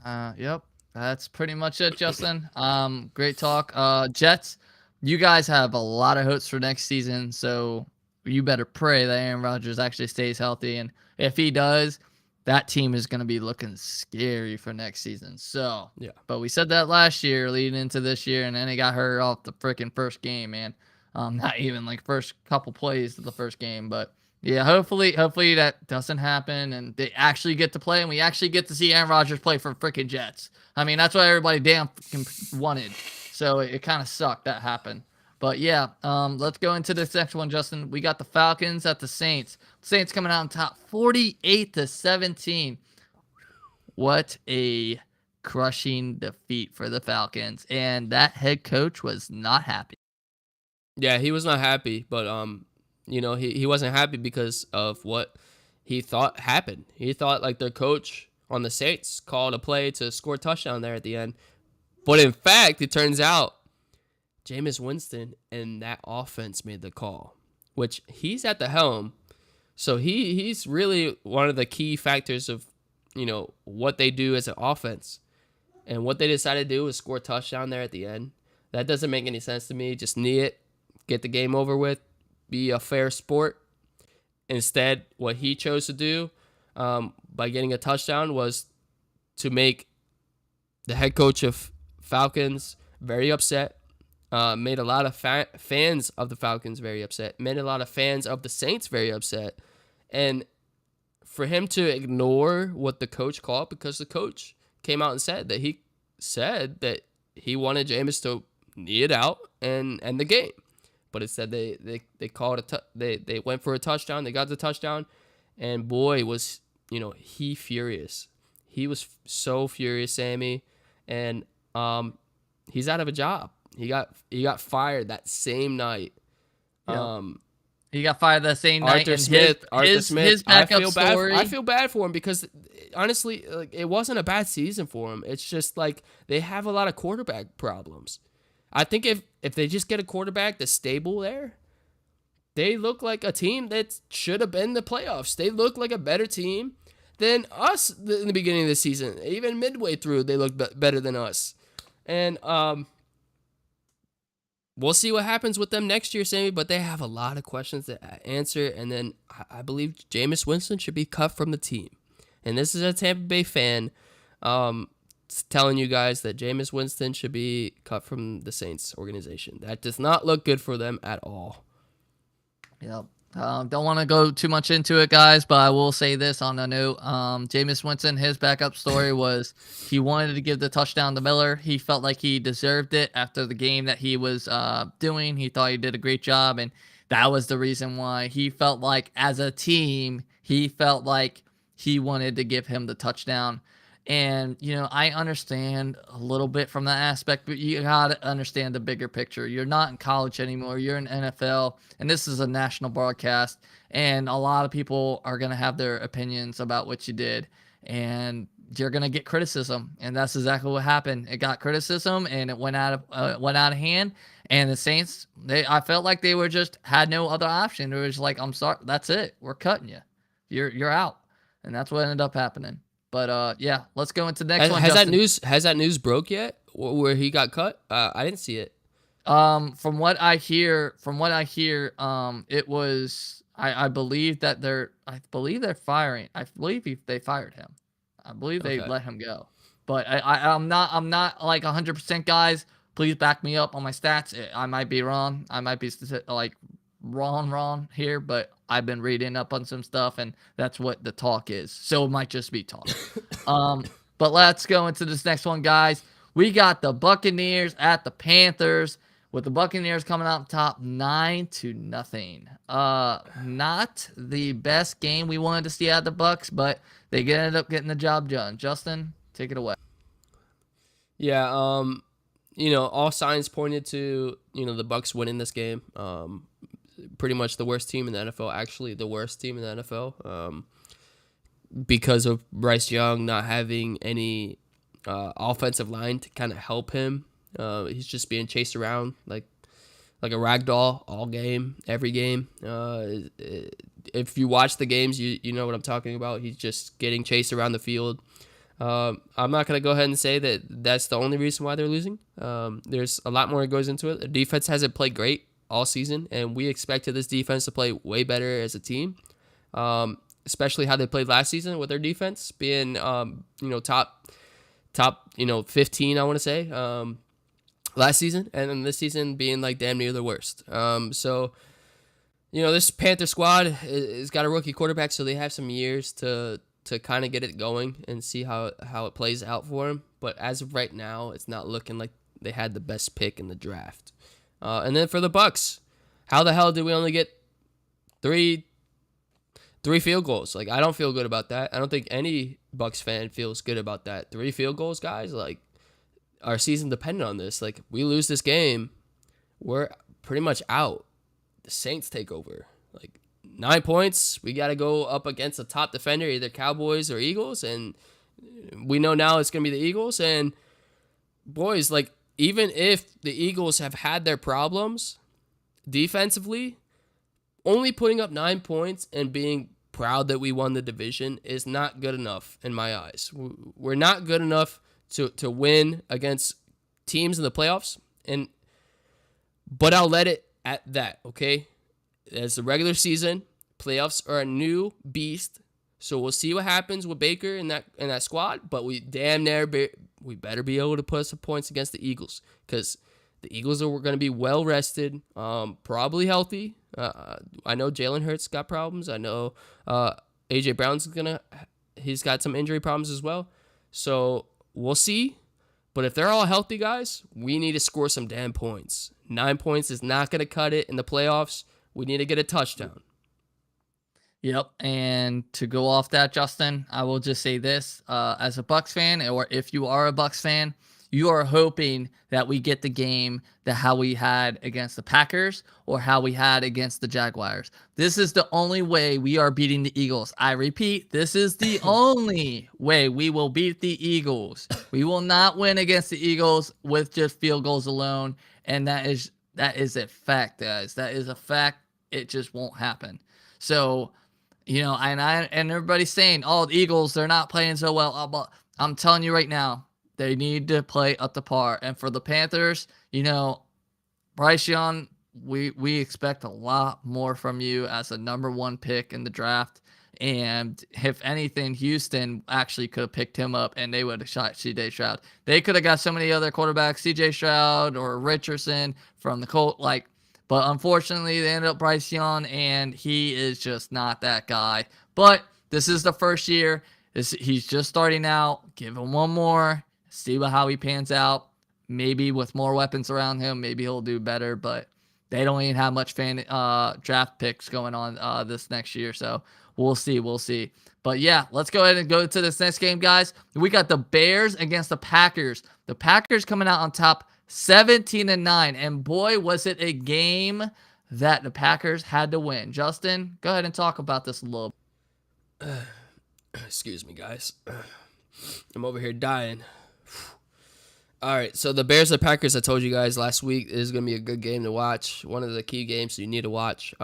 Yep. That's pretty much it, Justin. Great talk. Jets, you guys have a lot of hopes for next season, so you better pray that Aaron Rodgers actually stays healthy. And if he does, that team is going to be looking scary for next season. So, yeah. But we said that last year leading into this year, and then he got hurt off the freaking first game, man. Not even like first couple plays of the first game, but yeah, hopefully that doesn't happen and they actually get to play and we actually get to see Aaron Rodgers play for freaking Jets. I mean, that's what everybody damn wanted. So it kind of sucked that happened. But yeah, let's go into this next one, Justin. We got the Falcons at the Saints. Saints coming out on top 48-17. What a crushing defeat for the Falcons. And that head coach was not happy. Yeah, he was not happy, but he wasn't happy because of what he thought happened. He thought like their coach on the Saints called a play to score a touchdown there at the end. But in fact, it turns out Jameis Winston and that offense made the call, which he's at the helm. So he's really one of the key factors of, what they do as an offense. And what they decided to do was score a touchdown there at the end. That doesn't make any sense to me. Just knee it, get the game over with, be a fair sport. Instead, what he chose to do by getting a touchdown was to make the head coach of Falcons very upset. made a lot of fans of the Falcons very upset, made a lot of fans of the Saints very upset. And for him to ignore what the coach called, because the coach came out and said that he wanted Jameis to knee it out and end the game. But instead they called they went for a touchdown. They got the touchdown, and boy was he furious. He was so furious, Sammy, and he's out of a job. He got fired that same night. Yep. He got fired that same night. Arthur Smith. His backup story. I feel bad for him because honestly, like, it wasn't a bad season for him. It's just like they have a lot of quarterback problems. I think if they just get a quarterback that's stable there, they look like a team that should have been in the playoffs. They look like a better team than us in the beginning of the season. Even midway through, they look better than us. And we'll see what happens with them next year, Sammy, but they have a lot of questions to answer. And then I believe Jameis Winston should be cut from the team. And this is a Tampa Bay fan telling you guys that Jameis Winston should be cut from the Saints organization. That does not look good for them at all. Yep. Don't want to go too much into it, guys, but I will say this on the note. Jameis Winston, his backup story was he wanted to give the touchdown to Miller. He felt like he deserved it after the game that he was doing. He thought he did a great job, and that was the reason why he felt like, as a team, he felt like he wanted to give him the touchdown. And, I understand a little bit from that aspect, but you got to understand the bigger picture. You're not in college anymore. You're in NFL, and this is a national broadcast, and a lot of people are going to have their opinions about what you did, and you're going to get criticism, and that's exactly what happened. It got criticism, and it went out of hand, and the Saints, I felt like they had no other option. It was like, I'm sorry, that's it. We're cutting you. You're out, and that's what ended up happening. But yeah, let's go into the next one. Has that news broke yet? Where he got cut? I didn't see it. From what I hear, it was I believe that they're firing. I believe they fired him. I believe they let him go. But I'm not like 100%, guys. Please back me up on my stats. I might be wrong. I might be like wrong here, but I've been reading up on some stuff, and that's what the talk is. So it might just be talk. But let's go into this next one, guys. We got the Buccaneers at the Panthers, with the Buccaneers coming out on top 9-0. Not the best game we wanted to see out of the Bucs, but they ended up getting the job done. Justin, take it away. Yeah, all signs pointed to, the Bucs winning this game. Pretty much the worst team in the NFL, actually the worst team in the NFL, because of Bryce Young not having any offensive line to kind of help him. He's just being chased around like a rag doll all game, every game. If you watch the games, you know what I'm talking about. He's just getting chased around the field. I'm not going to go ahead and say that that's the only reason why they're losing. There's a lot more that goes into it. The defense hasn't played great all season, and we expected this defense to play way better as a team, especially how they played last season with their defense being, top 15, I want to say, last season, and then this season being like damn near the worst. So, this Panther squad has got a rookie quarterback, so they have some years to kind of get it going and see how it plays out for him. But as of right now, it's not looking like they had the best pick in the draft. And then for the Bucs, how the hell did we only get three field goals? Like, I don't feel good about that. I don't think any Bucs fan feels good about that. 3 field goals, guys. Like, our season depended on this. Like, we lose this game, we're pretty much out. The Saints take over. Like, 9 points. We got to go up against a top defender, either Cowboys or Eagles, and we know now it's gonna be the Eagles. And boys, like, even if the Eagles have had their problems defensively, only putting up 9 points and being proud that we won the division is not good enough in my eyes. We're not good enough to win against teams in the playoffs, but I'll let it at that, okay? As the regular season, playoffs are a new beast, so we'll see what happens with Baker in that squad, but we better be able to put some points against the Eagles, because The Eagles are going to be well rested, probably healthy. I know Jalen Hurts got problems. I know A.J. Brown's he's got some injury problems as well. So we'll see. But if they're all healthy, guys, we need to score some damn points. 9 points is not going to cut it in the playoffs. We need to get a touchdown. Yep. And to go off that, Justin, I will just say this, as a Bucs fan, or if you are a Bucs fan, you are hoping that we get the game that how we had against the Packers or how we had against the Jaguars. This is the only way we are beating the Eagles. I repeat, this is the only way we will beat the Eagles. We will not win against the Eagles with just field goals alone. And that is a fact, guys. That is a fact. It just won't happen. So, and everybody's saying, oh, the Eagles, they're not playing so well. But I'm telling you right now, they need to play up to par. And for the Panthers, Bryce Young, we expect a lot more from you as a number 1 pick in the draft. And if anything, Houston actually could have picked him up and they would have shot C.J. Stroud. They could have got so many other quarterbacks, C.J. Stroud or Richardson from the Colts. But unfortunately, they ended up Bryce Young, and he is just not that guy. But this is the first year. He's just starting out. Give him one more. See how he pans out. Maybe with more weapons around him, maybe he'll do better. But they don't even have much draft picks going on this next year. So we'll see. We'll see. But yeah, let's go ahead and go to this next game, guys. We got the Bears against the Packers. The Packers coming out on top 17-9. And boy, was it a game that the Packers had to win. Justin, go ahead and talk about this a little bit. Excuse me, guys. I'm over here dying. All right, so the Bears and Packers, I told you guys last week, is going to be a good game to watch. One of the key games you need to watch.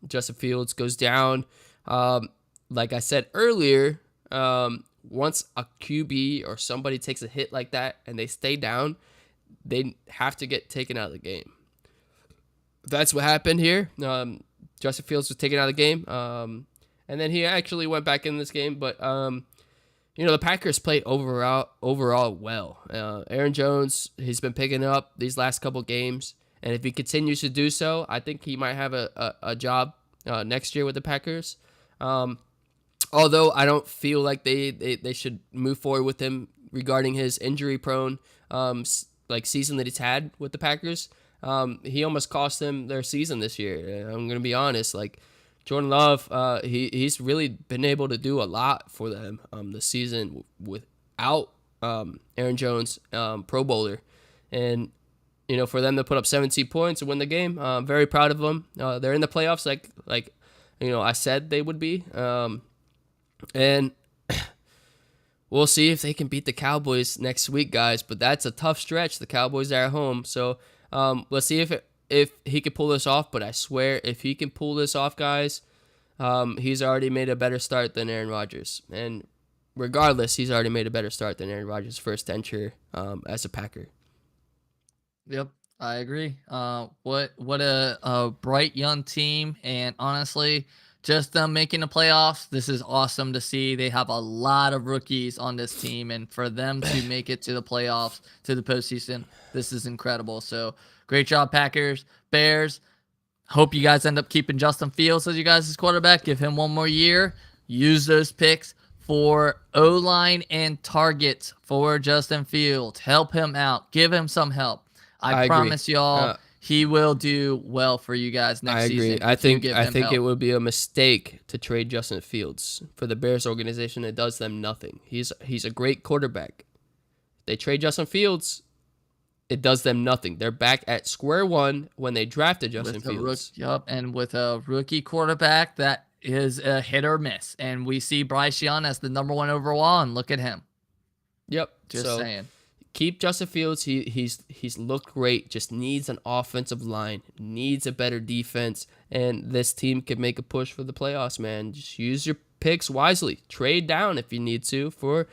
Justin Fields goes down. Like I said earlier, once a QB or somebody takes a hit like that and they stay down, they have to get taken out of the game. That's what happened here. Justin Fields was taken out of the game, and then he actually went back in this game, but the Packers played overall well. Aaron Jones, he's been picking up these last couple games, and if he continues to do so, I think he might have a job next year with the Packers. Although I don't feel like they should move forward with him regarding his injury-prone season that he's had with the Packers. He almost cost them their season this year. I'm going to be honest, Jordan Love, he's really been able to do a lot for them this season without Aaron Jones, Pro Bowler. And, for them to put up 17 points and win the game, I'm very proud of them. They're in the playoffs like I said they would be. And we'll see if they can beat the Cowboys next week, guys. But that's a tough stretch. The Cowboys are at home. So let's see if he can pull this off, but I swear if he can pull this off, guys, he's already made a better start than Aaron Rodgers. And regardless, he's already made a better start than Aaron Rodgers' first venture as a Packer. Yep, I agree. What a bright young team, and honestly, just them making the playoffs, this is awesome to see. They have a lot of rookies on this team, and for them to make it to the playoffs, to the postseason, this is incredible. So great job, Packers. Bears, hope you guys end up keeping Justin Fields as you guys' quarterback. Give him one more year. Use those picks for O-line and targets for Justin Fields. Help him out. Give him some help. I promise y'all he will do well for you guys next season. I think it would be a mistake to trade Justin Fields for the Bears organization. It does them nothing. He's a great quarterback. They trade Justin Fields, it does them nothing. They're back at square one when they drafted Justin Fields. And with a rookie quarterback that is a hit or miss. And we see Bryce Young as the number 1 overall, and look at him. Yep. Just saying. Keep Justin Fields. He's looked great. Just needs an offensive line. Needs a better defense. And this team can make a push for the playoffs, man. Just use your picks wisely. Trade down if you need to for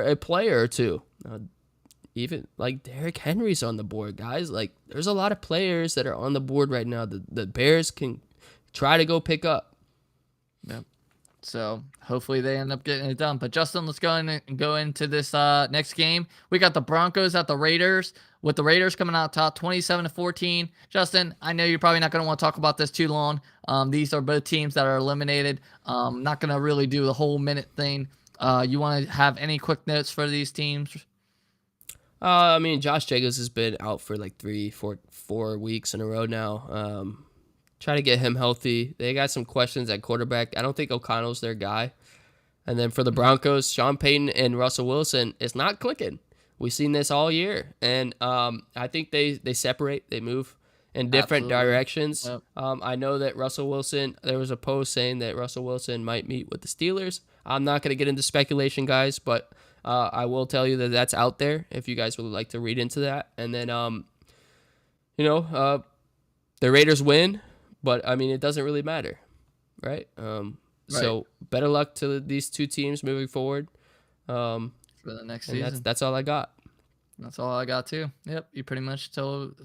a player or two. Even Derrick Henry's on the board, guys. There's a lot of players that are on the board right now that the Bears can try to go pick up. Yeah. So hopefully they end up getting it done. But Justin, let's go into this next game. We got the Broncos at the Raiders. With the Raiders coming out top 27-14. Justin, I know you're probably not going to want to talk about this too long. These are both teams that are eliminated. Not going to really do the whole minute thing. You want to have any quick notes for these teams? I mean, Josh Jacobs has been out for like 4 weeks in a row now. Try to get him healthy. They got some questions at quarterback. I don't think O'Connell's their guy. And then for the Broncos, Sean Payton and Russell Wilson, it's not clicking. We've seen this all year. And I think they separate. They move in different directions. Yep. I know that Russell Wilson, there was a post saying that Russell Wilson might meet with the Steelers. I'm not going to get into speculation, guys, but I will tell you that that's out there if you guys would like to read into that. And then, the Raiders win, but, I mean, it doesn't really matter, right? So better luck to these two teams moving forward. For the next season. That's all I got. That's all I got too. Yep, you pretty much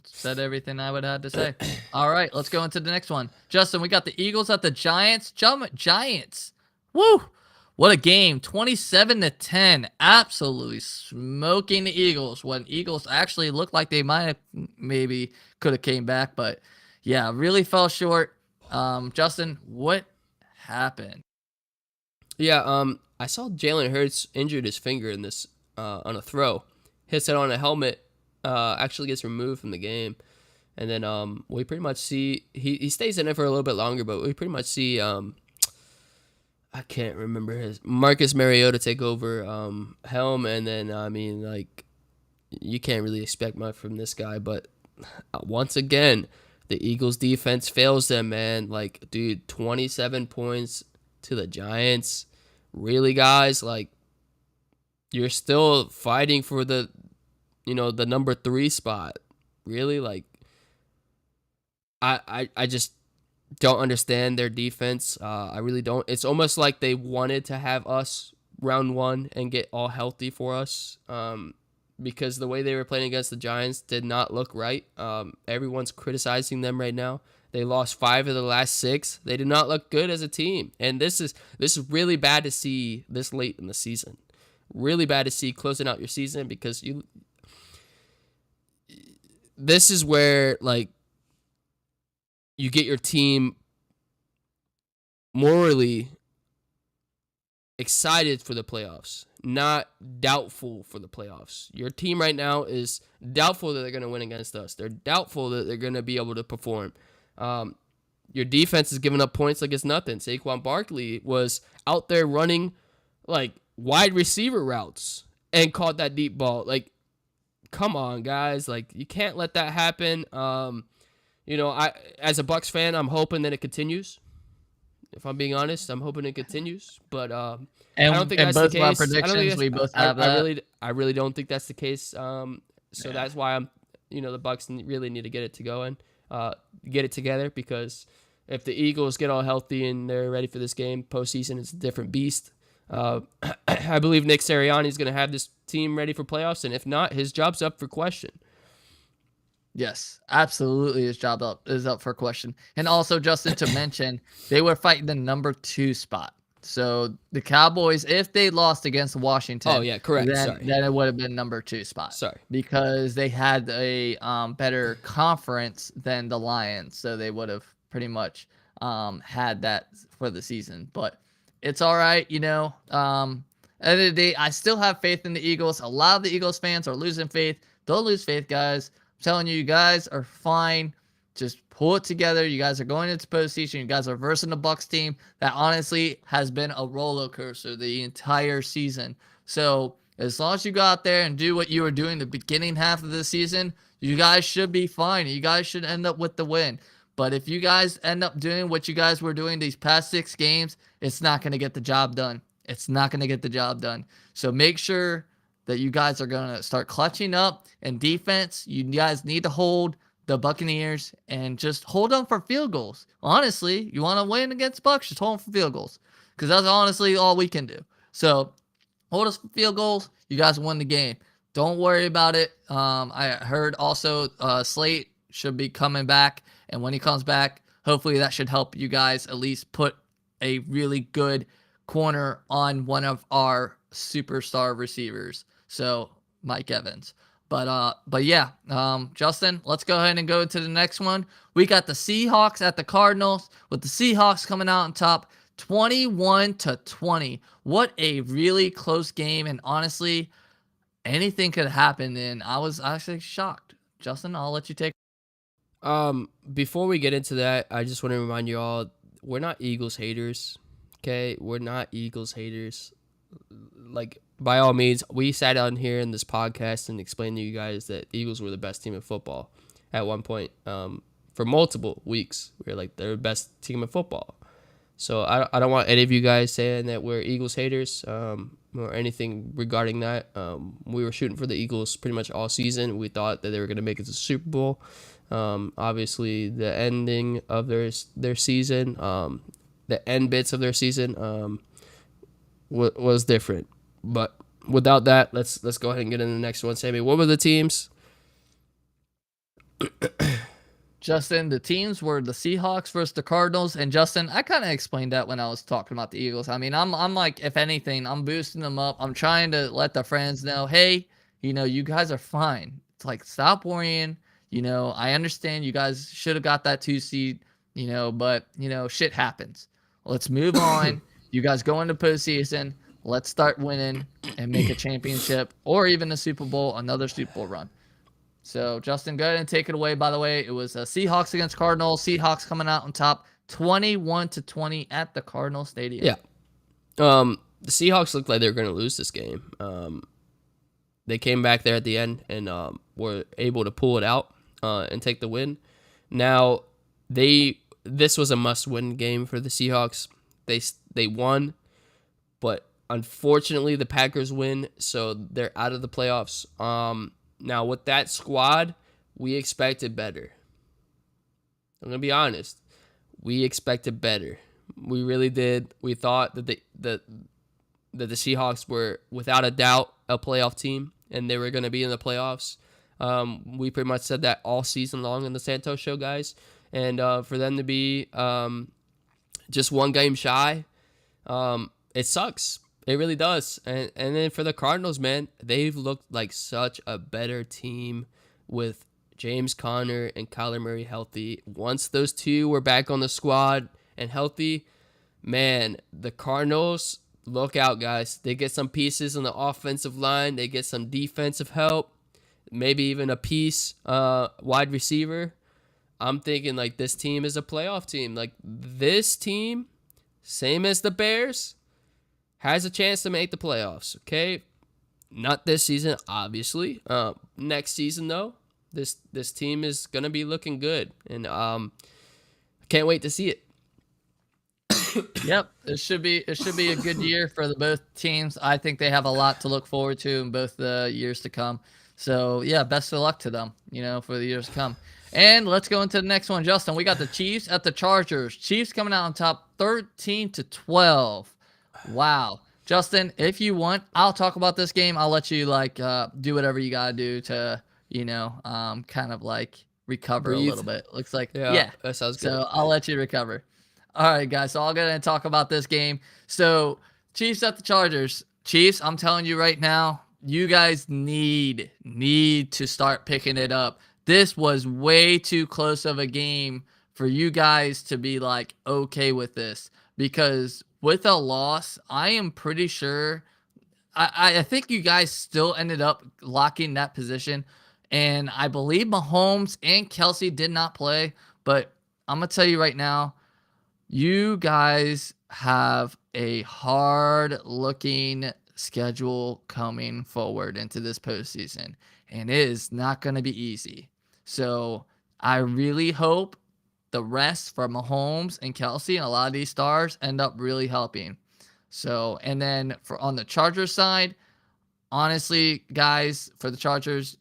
said everything I would have to say. All right, let's go into the next one. Justin, we got the Eagles at the Giants. Giants. Woo! What a game. 27-10. Absolutely smoking the Eagles when Eagles actually looked like they could have came back, but yeah, really fell short. Justin, what happened? Yeah, I saw Jalen Hurts injured his finger in this on a throw. Hits it on a helmet, actually gets removed from the game. And then we pretty much see he stays in it for a little bit longer, but we pretty much see I can't remember his Marcus Mariota take over helm, and then I mean, like, you can't really expect much from this guy, but once again, the Eagles defense fails them, man. Like, dude, 27 points to the Giants. Really, guys? Like, you're still fighting for the number 3 spot. Really? Like, I just don't understand their defense. I really don't. It's almost like they wanted to have us round 1 and get all healthy for us. Because the way they were playing against the Giants did not look right. Everyone's criticizing them right now. They lost 5 of the last 6. They did not look good as a team. And this is really bad to see this late in the season. Really bad to see closing out your season, because this is where, like, you get your team morally excited for the playoffs, not doubtful for the playoffs. Your team right now is doubtful that they're going to win against us. They're doubtful that they're going to be able to perform. Your defense is giving up points like it's nothing. Saquon Barkley was out there running, like, wide receiver routes and caught that deep ball. Like, come on, guys. Like, you can't let that happen. I, as a Bucs fan, I'm hoping that it continues. If I'm being honest, I'm hoping it continues. But I don't think that's the case. Both of our predictions, we both have that. I really don't think that's the case. So that's why the Bucs really need to get it get it together, because if the Eagles get all healthy and they're ready for this game, postseason, it's a different beast. I believe Nick Sirianni is going to have this team ready for playoffs, and if not, his job's up for question. Yes, absolutely. His job is up for question. And also, Justin, to mention, they were fighting the number 2 spot. So the Cowboys, if they lost against Washington, oh yeah, correct. Then it would have been number 2 spot. Sorry, because they had a better conference than the Lions, so they would have pretty much had that for the season. But it's all right, At the end of the day, I still have faith in the Eagles. A lot of the Eagles fans are losing faith. Don't lose faith, guys. I'm telling you guys are fine. Just pull it together. You guys are going into postseason. You guys are versing the Bucs team that honestly has been a roller coaster the entire season. So as long as you go out there and do what you were doing the beginning half of the season, you guys should be fine. You guys should end up with the win. But if you guys end up doing what you guys were doing these past 6 games, it's not going to get the job done. It's not going to get the job done. So make sure that you guys are going to start clutching up in defense. You guys need to hold the Buccaneers and just hold them for field goals. Honestly, you want to win against Bucs, just hold them for field goals, because that's honestly all we can do. So hold us for field goals. You guys win the game. Don't worry about it. I heard also Slate should be coming back, and when he comes back, hopefully that should help you guys at least put a really good corner on one of our superstar receivers. So Mike Evans. But yeah, Justin, let's go ahead and go to the next one. We got the Seahawks at the Cardinals, with the Seahawks coming out on top, 21-20. What a really close game, and honestly, anything could happen. And I was actually shocked. Justin, I'll let you take. Before we get into that, I just want to remind you all, we're not Eagles haters. Okay, we're not Eagles haters. Like, by all means, we sat on here in this podcast and explained to you guys that Eagles were the best team in football at one point. For multiple weeks, we were like, they're the best team in football. So I don't want any of you guys saying that we're Eagles haters, or anything regarding that. We were shooting for the Eagles pretty much all season. We thought that they were going to make it to the Super Bowl. Obviously, the ending of their season, the end bits of their season, was different. But without that, let's go ahead and get into the next one. Sammy, what were the teams? Justin, the teams were the Seahawks versus the Cardinals, and Justin, I kind of explained that when I was talking about the Eagles. I mean, I'm like, if anything, I'm boosting them up. I'm trying to let the friends know, hey, you guys are fine. It's like, stop worrying. I understand you guys should have got that 2 seed, but shit happens. Let's move on. You guys go into postseason. Let's start winning and make a championship or even a Super Bowl, another Super Bowl run. So, Justin, go ahead and take it away. By the way, it was Seahawks against Cardinals. Seahawks coming out on top, 21-20 at the Cardinal Stadium. Yeah. The Seahawks looked like they were going to lose this game. They came back there at the end and were able to pull it out and take the win. Now, this was a must-win game for the Seahawks. They won, but unfortunately, the Packers win, so they're out of the playoffs. Now, with that squad, we expected better. I'm going to be honest. We expected better. We really did. We thought that the Seahawks were, without a doubt, a playoff team, and they were going to be in the playoffs. We pretty much said that all season long in the Santos show, guys. And for them to be just one game shy, it sucks. It really does. And then for the Cardinals, man, they've looked like such a better team with James Conner and Kyler Murray healthy. Once those two were back on the squad and healthy, man, the Cardinals, look out, guys. They get some pieces on the offensive line. They get some defensive help, maybe even a piece wide receiver. I'm thinking like this team is a playoff team. Like this team, same as the Bears, has a chance to make the playoffs, okay? Not this season, obviously. Next season, though, this team is going to be looking good, and I can't wait to see it. Yep, it should be a good year for both teams. I think they have a lot to look forward to in both the years to come. So, yeah, best of luck to them, for the years to come. And let's go into the next one, Justin. We got the Chiefs at the Chargers. Chiefs coming out on top 13-12. Wow. Justin, if you want, I'll talk about this game. I'll let you do whatever you got to do to, kind of like recover a little bit. Looks like, yeah. That sounds good. So I'll let you recover. All right, guys. So I'll go ahead and talk about this game. So Chiefs at the Chargers. Chiefs, I'm telling you right now, you guys need to start picking it up. This was way too close of a game for you guys to be like okay with this, because with a loss, I am pretty sure I think you guys still ended up locking that position. And I believe Mahomes and Kelsey did not play, but I'm going to tell you right now, you guys have a hard-looking schedule coming forward into this postseason, and it is not going to be easy. So I really hope the rest for Mahomes and Kelsey and a lot of these stars end up really helping. So, and then on the Chargers side, honestly, guys, for the Chargers,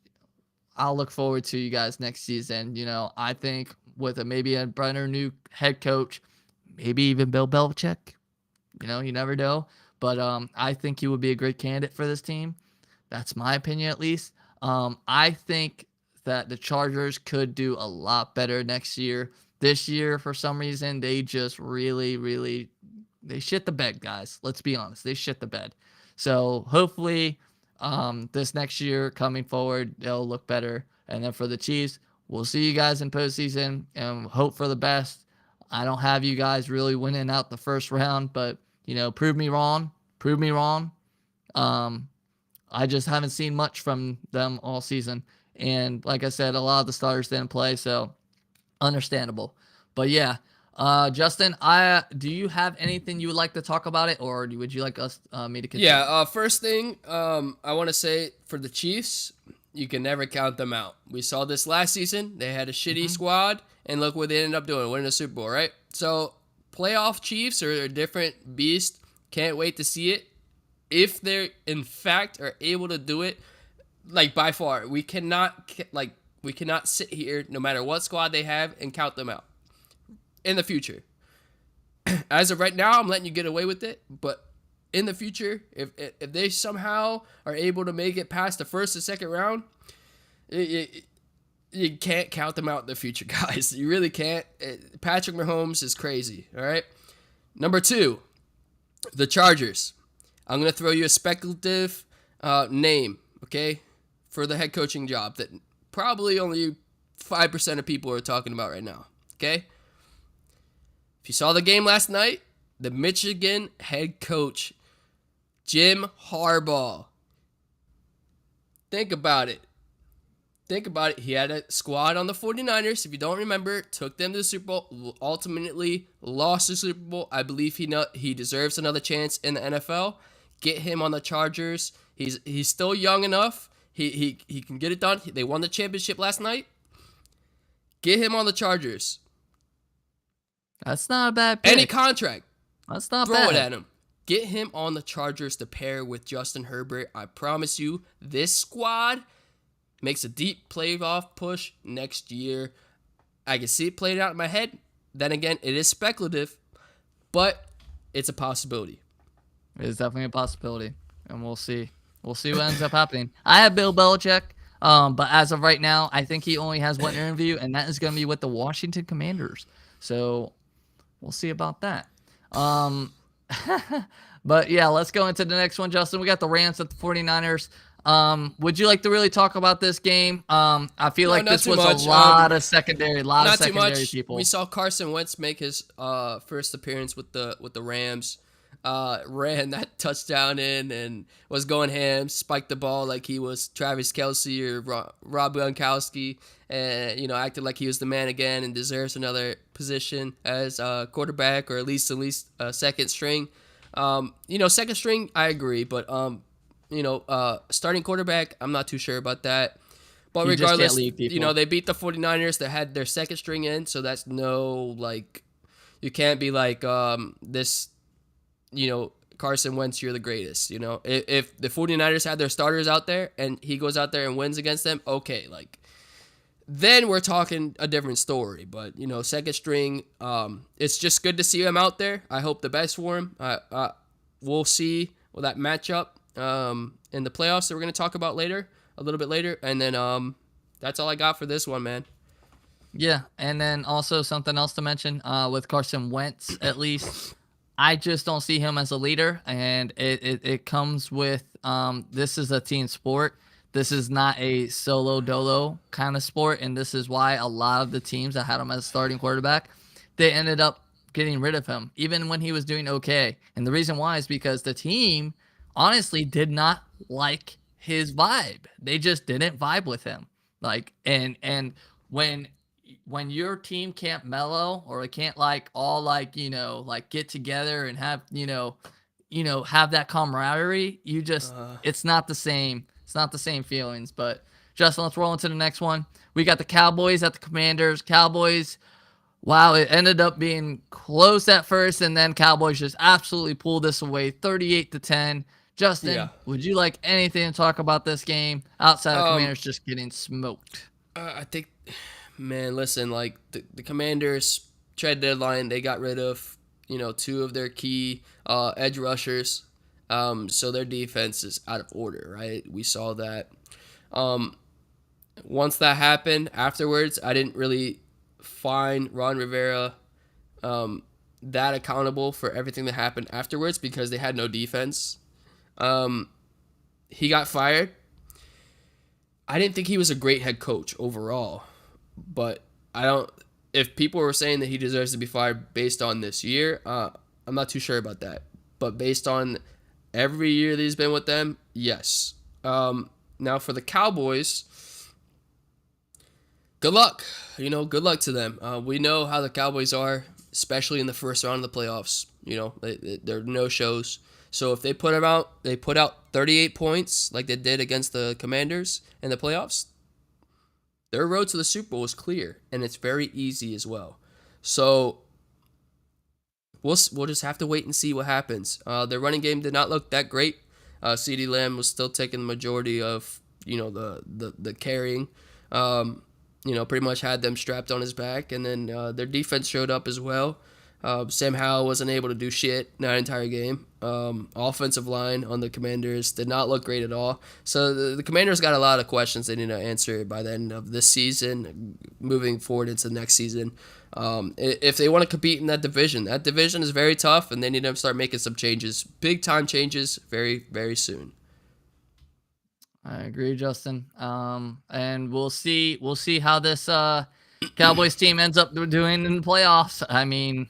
I'll look forward to you guys next season. I think with maybe a better new head coach, maybe even Bill Belichick, you never know. But I think he would be a great candidate for this team. That's my opinion, at least. I think that the Chargers could do a lot better next year. This year, for some reason, they just really, really they shit the bed, guys. Let's be honest. They shit the bed. So hopefully this next year coming forward, they'll look better. And then for the Chiefs, we'll see you guys in postseason and hope for the best. I don't have you guys really winning out the first round, but prove me wrong. Prove me wrong. I just haven't seen much from them all season. And like I said, a lot of the starters didn't play, so understandable. But yeah, Justin, do you have anything you would like to talk about it, or would you like me to continue? Yeah, first thing I want to say for the Chiefs, you can never count them out. We saw this last season. They had a shitty squad, and look what they ended up doing, winning the Super Bowl, right? So playoff Chiefs are a different beast. Can't wait to see it. If they're, in fact, are able to do it, like, by far, we cannot sit here, no matter what squad they have, and count them out in the future. As of right now, I'm letting you get away with it, but in the future, if they somehow are able to make it past the first and second round, you can't count them out in the future, guys. You really can't. Patrick Mahomes is crazy, all right? Number 2, the Chargers. I'm going to throw you a speculative name, okay, for the head coaching job that probably only 5% of people are talking about right now, okay? If you saw the game last night, the Michigan head coach, Jim Harbaugh. Think about it. He had a squad on the 49ers, if you don't remember, took them to the Super Bowl, ultimately lost the Super Bowl. I believe he deserves another chance in the NFL. Get him on the Chargers. He's still young enough. He can get it done. They won the championship last night. Get him on the Chargers. That's not a bad pick. Any contract. That's not Throw bad. it at him. Get him on the Chargers to pair with Justin Herbert. I promise you, this squad makes a deep playoff push next year. I can see it played out in my head. Then again, it is speculative, but it's a possibility. It is definitely a possibility, and we'll see. We'll see what ends up happening. I have Bill Belichick, but as of right now, I think he only has one interview, and that is going to be with the Washington Commanders. So we'll see about that. But yeah, let's go into the next one, Justin. We got the Rams at the 49ers. Would you like to really talk about this game? I feel like this was much. a lot of secondary people. We saw Carson Wentz make his first appearance with the Rams. Ran that touchdown in and was going ham, spiked the ball like he was Travis Kelce or Rob Gronkowski, and acted like he was the man again and deserves another position as quarterback, or at least second string. Second string, I agree, but starting quarterback, I'm not too sure about that. But regardless, they beat the 49ers. They had their second string in, so that's you can't be like this. Carson Wentz, you're the greatest. If the 49ers had their starters out there and he goes out there and wins against them, okay, then we're talking a different story. But, second string, it's just good to see him out there. I hope the best for him. We'll see that matchup in the playoffs that we're going to talk about a little bit later. And then that's all I got for this one, man. Yeah, and then also something else to mention with Carson Wentz, at least. I just don't see him as a leader, and it comes with this is a team sport. This is not a solo dolo kind of sport, and this is why a lot of the teams that had him as starting quarterback, they ended up getting rid of him, even when he was doing okay. And the reason why is because the team honestly did not like his vibe. They just didn't vibe with him. And when your team can't mellow, or it can't get together and have have that camaraderie, you just it's not the same. It's not the same feelings. But Justin, let's roll into the next one. We got the Cowboys at the Commanders. Cowboys, wow, it ended up being close at first, and then Cowboys just absolutely pulled this away, 38-10. Justin, Would you like anything to talk about this game outside of Commanders just getting smoked? I think, man, listen, the Commanders trade deadline, they got rid of, two of their key edge rushers. So their defense is out of order, right? We saw that. Once that happened, afterwards, I didn't really find Ron Rivera that accountable for everything that happened afterwards because they had no defense. He got fired. I didn't think he was a great head coach overall, but I don't. If people were saying that he deserves to be fired based on this year, I'm not too sure about that. But based on every year that he's been with them, yes. Now for the Cowboys, good luck. Good luck to them. We know how the Cowboys are, especially in the first round of the playoffs. There are no shows. So if they put out 38 points like they did against the Commanders in the playoffs, their road to the Super Bowl is clear, and it's very easy as well. So we'll just have to wait and see what happens. Their running game did not look that great. CeeDee Lamb was still taking the majority of the carrying. Pretty much had them strapped on his back, and then their defense showed up as well. Sam Howell wasn't able to do shit that entire game. Offensive line on the Commanders did not look great at all. So the Commanders got a lot of questions they need to answer by the end of this season, moving forward into the next season. If they want to compete in that division is very tough, and they need to start making some changes, big time changes, very, very soon. I agree, Justin. And we'll see how this Cowboys team ends up doing in the playoffs. I mean,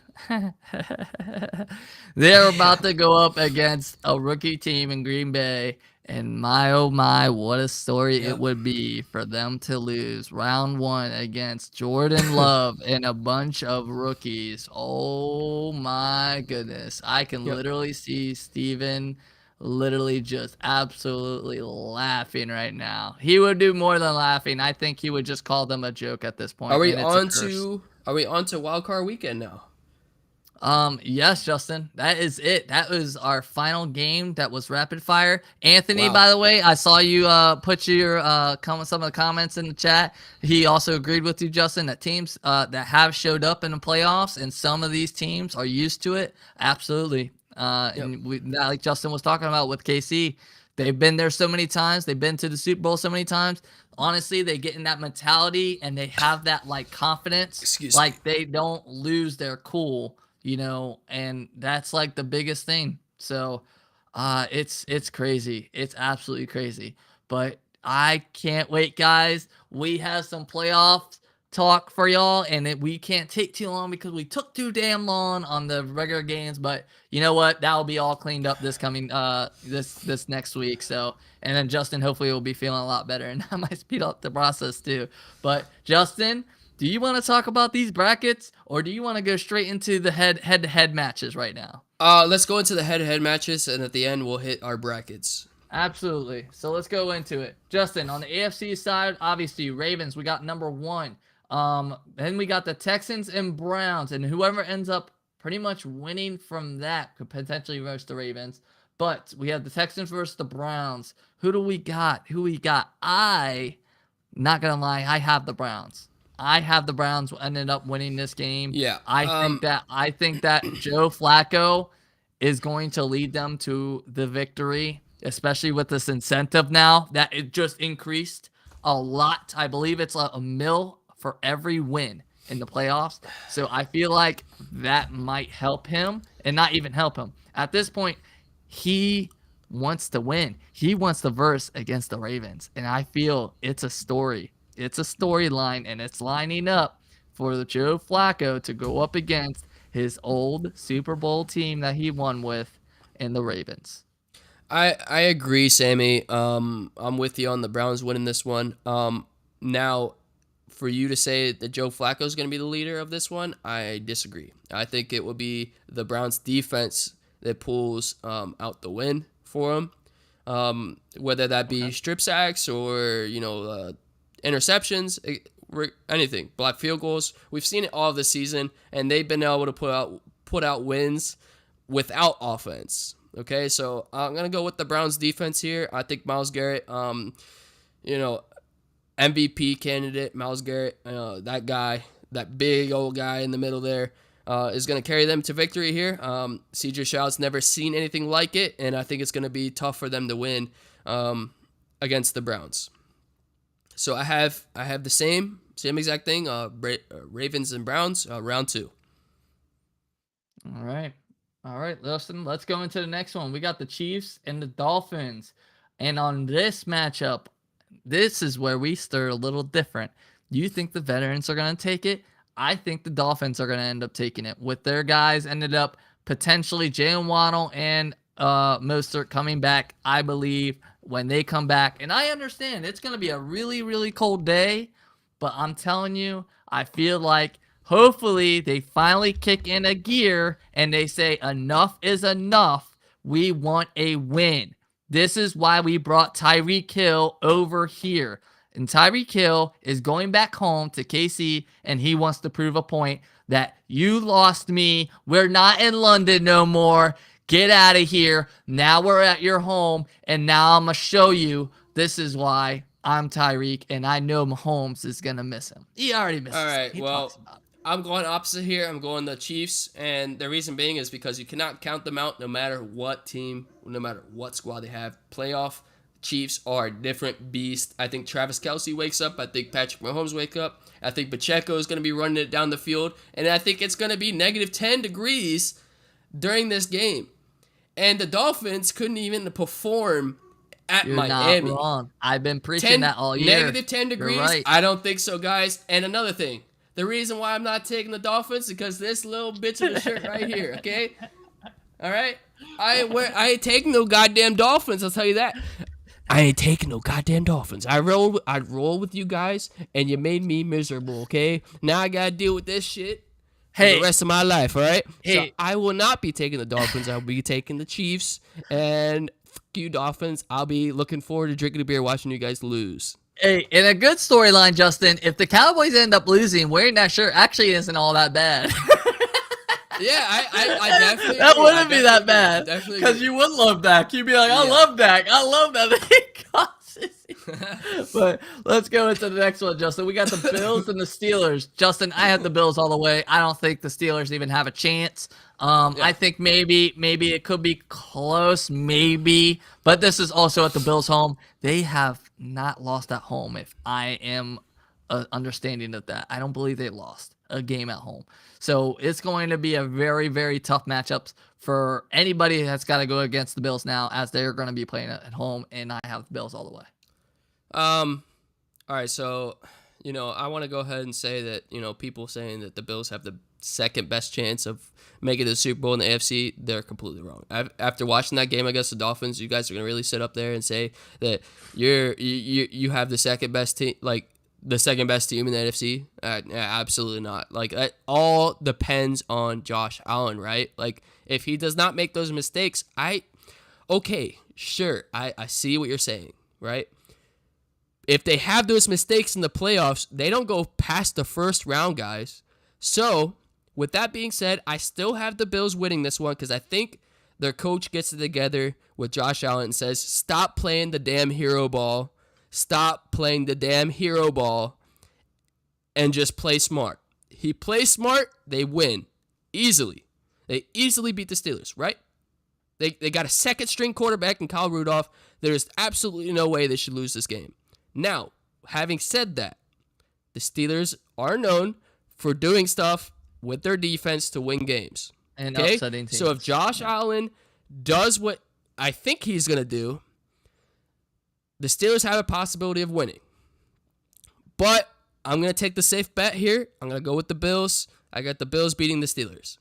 they're about to go up against a rookie team in Green Bay, and my oh my, what a story it would be for them to lose round 1 against Jordan Love and a bunch of rookies. Oh my goodness. I can literally see Steven literally just absolutely laughing right now. He would do more than laughing. I think he would just call them a joke at this point. Are we on to Wild Card Weekend now? Yes, Justin, that is it. That was our final game. That was rapid fire. Anthony, by the way, I saw you put your some of the comments in the chat. He also agreed with you, Justin, that teams that have showed up in the playoffs, and some of these teams are used to it. Absolutely. And like Justin was talking about with KC, they've been there so many times. They've been to the Super Bowl so many times. Honestly, they get in that mentality and they have that like confidence, they don't lose their cool, and that's like the biggest thing. So, it's crazy. It's absolutely crazy, but I can't wait, guys. We have some playoffs talk for y'all, and we can't take too long because we took too damn long on the regular games, but you know what, that will be all cleaned up this coming this next week. So, and then Justin hopefully will be feeling a lot better, and that might speed up the process too. But Justin, do you want to talk about these brackets, or do you want to go straight into the head-to-head matches right now? Let's go into the head-to-head matches, and at the end we'll hit our brackets. Absolutely. So let's go into it. Justin, on the AFC side, obviously Ravens, we got number 1. Then we got the Texans and Browns, and whoever ends up pretty much winning from that could potentially versus the Ravens. But we have the Texans versus the Browns. Who do we got? I, not gonna lie, I have the Browns. Ended up winning this game. Yeah. I think that Joe Flacco is going to lead them to the victory, especially with this incentive now that it just increased a lot. I believe it's a mil for every win in the playoffs. So I feel like that might help him, and not even help him. At this point, he wants to win. He wants to verse against the Ravens. And I feel it's a story. It's a storyline, and it's lining up for the Joe Flacco to go up against his old Super Bowl team that he won with in the Ravens. I agree, Sammy. I'm with you on the Browns winning this one. Now, for you to say that Joe Flacco is going to be the leader of this one, I disagree. I think it will be the Browns defense that pulls out the win for him, whether that be strip sacks or interceptions, anything, block field goals. We've seen it all this season, and they've been able to put out wins without offense. Okay, so I'm gonna go with the Browns defense here. I think Myles Garrett, MVP candidate, Myles Garrett, that guy, that big old guy in the middle there, is going to carry them to victory here. CJ Stroud's never seen anything like it, and I think it's going to be tough for them to win against the Browns. So I have the same exact thing, Ravens and Browns, round 2. All right. All right, listen, let's go into the next one. We got the Chiefs and the Dolphins. And on this matchup, this is where we stir a little different. You think the veterans are going to take it? I think the Dolphins are going to end up taking it. With their guys ended up potentially Jalen Waddle and Mostert coming back, I believe, when they come back. And I understand it's going to be a really, really cold day. But I'm telling you, I feel like hopefully they finally kick in a gear and they say enough is enough. We want a win. This is why we brought Tyreek Hill over here. And Tyreek Hill is going back home to KC and he wants to prove a point that you lost me. We're not in London no more. Get out of here. Now we're at your home and now I'm going to show you this is why I'm Tyreek, and I know Mahomes is going to miss him. He already misses him. All right, He well, talks about it. I'm going opposite here. I'm going the Chiefs, and the reason being is because you cannot count them out no matter what team, no matter what squad they have. Playoff Chiefs are a different beast. I think Travis Kelce wakes up. I think Patrick Mahomes wake up. I think Pacheco is going to be running it down the field, and I think it's going to be negative 10 degrees during this game. And the Dolphins couldn't even perform at You're Miami. not wrong. I've been preaching that all year. Negative 10 degrees? Right. I don't think so, guys. And another thing, the reason why I'm not taking the Dolphins is because this little bitch of a shirt right here, okay? All right? I ain't taking no goddamn Dolphins, I'll tell you that. I ain't taking no goddamn Dolphins. I'd roll with you guys, and you made me miserable, okay? Now I gotta deal with this shit for the rest of my life, all right? Hey. So I will not be taking the Dolphins. I'll be taking the Chiefs, and you Dolphins, I'll be looking forward to drinking a beer watching you guys lose. Hey, in a good storyline, Justin, if the Cowboys end up losing, wearing that shirt actually isn't all that bad. Yeah, I definitely That agree. wouldn't be that bad. Definitely Because you would love Dak. You'd be like, I love Dak. I love that. But let's go into the next one, Justin. We got the Bills and the Steelers. Justin, I have the Bills all the way. I don't think the Steelers even have a chance. I think maybe it could be close, maybe. But this is also at the Bills' home. They have not lost at home, if I am understanding of that. I don't believe they lost a game at home. So it's going to be a very, very tough matchup for anybody that's got to go against the Bills now, as they're going to be playing at home, and I have the Bills all the way. All right, so, I want to go ahead and say that, people saying that the Bills have the second best chance of making it to the Super Bowl in the AFC, they're completely wrong. After watching that game against the Dolphins, you guys are going to really sit up there and say that you have the second best team, like the second best team in the NFC? Absolutely not. Like, it all depends on Josh Allen, right? Like, if he does not make those mistakes, okay, sure, I see what you're saying, right? If they have those mistakes in the playoffs, they don't go past the first round, guys. So, with that being said, I still have the Bills winning this one because I think their coach gets it together with Josh Allen and says, stop playing the damn hero ball. Stop playing the damn hero ball and just play smart. He plays smart, they win easily. They easily beat the Steelers, right? They got a second-string quarterback in Kyle Rudolph. There's absolutely no way they should lose this game. Now, having said that, the Steelers are known for doing stuff with their defense to win games. And upsetting teams. So if Josh Allen does what I think he's going to do, the Steelers have a possibility of winning. But I'm going to take the safe bet here. I'm going to go with the Bills. I got the Bills beating the Steelers.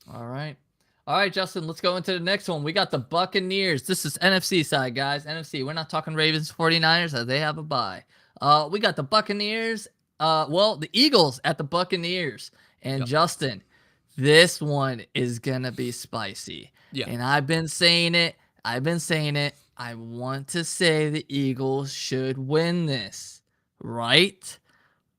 All right. All right, Justin, let's go into the next one. We got the Buccaneers. This is NFC side, guys. NFC. We're not talking Ravens 49ers as they have a bye. We got the Buccaneers. The Eagles at the Buccaneers. And Justin, this one is going to be spicy. Yeah. And I've been saying it. I want to say the Eagles should win this, right?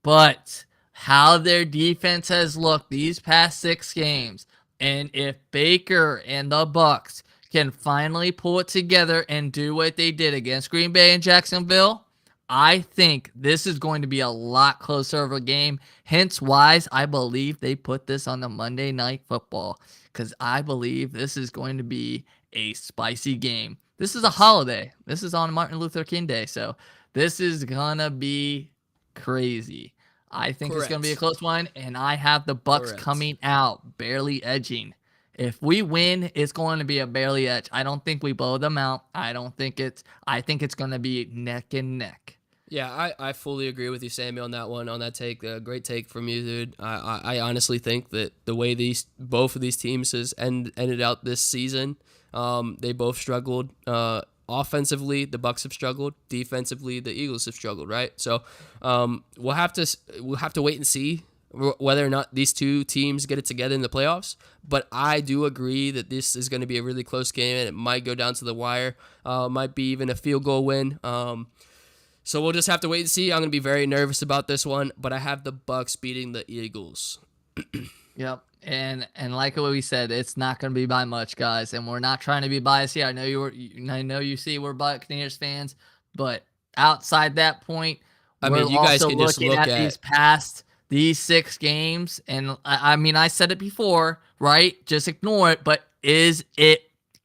But how their defense has looked these past 6 games, and if Baker and the Bucs can finally pull it together and do what they did against Green Bay and Jacksonville, I think this is going to be a lot closer of a game. Hence why I believe they put this on the Monday Night Football, because I believe this is going to be a spicy game. This is a holiday. This is on Martin Luther King Day, so this is going to be crazy. I think it's going to be a Correct. close one, and I have the Bucks Correct. coming out barely edging. If we win, it's going to be a barely edge. I don't think we blow them out. I think it's going to be neck and neck. Yeah, I fully agree with you, Sammy, on that one, on that take. Great take from you, dude. I honestly think that the way both of these teams ended out this season, they both struggled. Offensively, the Bucks have struggled. Defensively, the Eagles have struggled. Right, so we'll have to wait and see whether or not these two teams get it together in the playoffs. But I do agree that this is going to be a really close game, and it might go down to the wire. Might be even a field goal win. So we'll just have to wait and see. I'm going to be very nervous about this one, but I have the Bucks beating the Eagles. Yep. And like what we said, it's not going to be by much, guys. And we're not trying to be biased here. I know you see we're Buccaneers fans, but outside that point, I we're mean, you guys also can just looking look at these 6 games. And I mean, I said it before, right? Just ignore it. But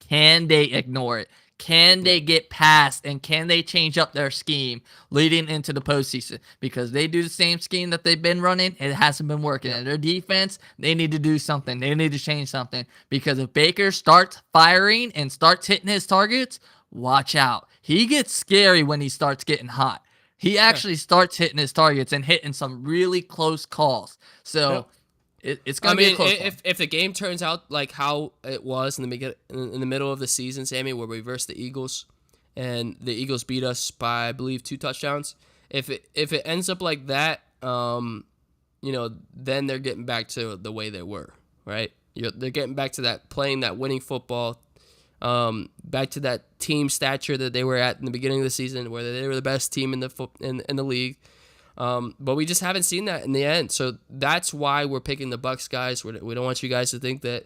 can they ignore it? Can they get past, and can they change up their scheme leading into the postseason? Because they do the same scheme that they've been running, and it hasn't been working. And their defense, they need to do something. They need to change something. Because if Baker starts firing and starts hitting his targets, watch out. He gets scary when he starts getting hot. He actually starts hitting his targets and hitting some really close calls. So it's going to be a close one. If the game turns out like how it was in the middle of the season, Sammy, where we versed the Eagles, and the Eagles beat us by, I believe, 2 touchdowns. If it ends up like that, then they're getting back to the way they were, right? They're getting back to that, playing that winning football, back to that team stature that they were at in the beginning of the season, where they were the best team in the league. But we just haven't seen that in the end. So that's why we're picking the Bucks, guys. We don't want you guys to think that,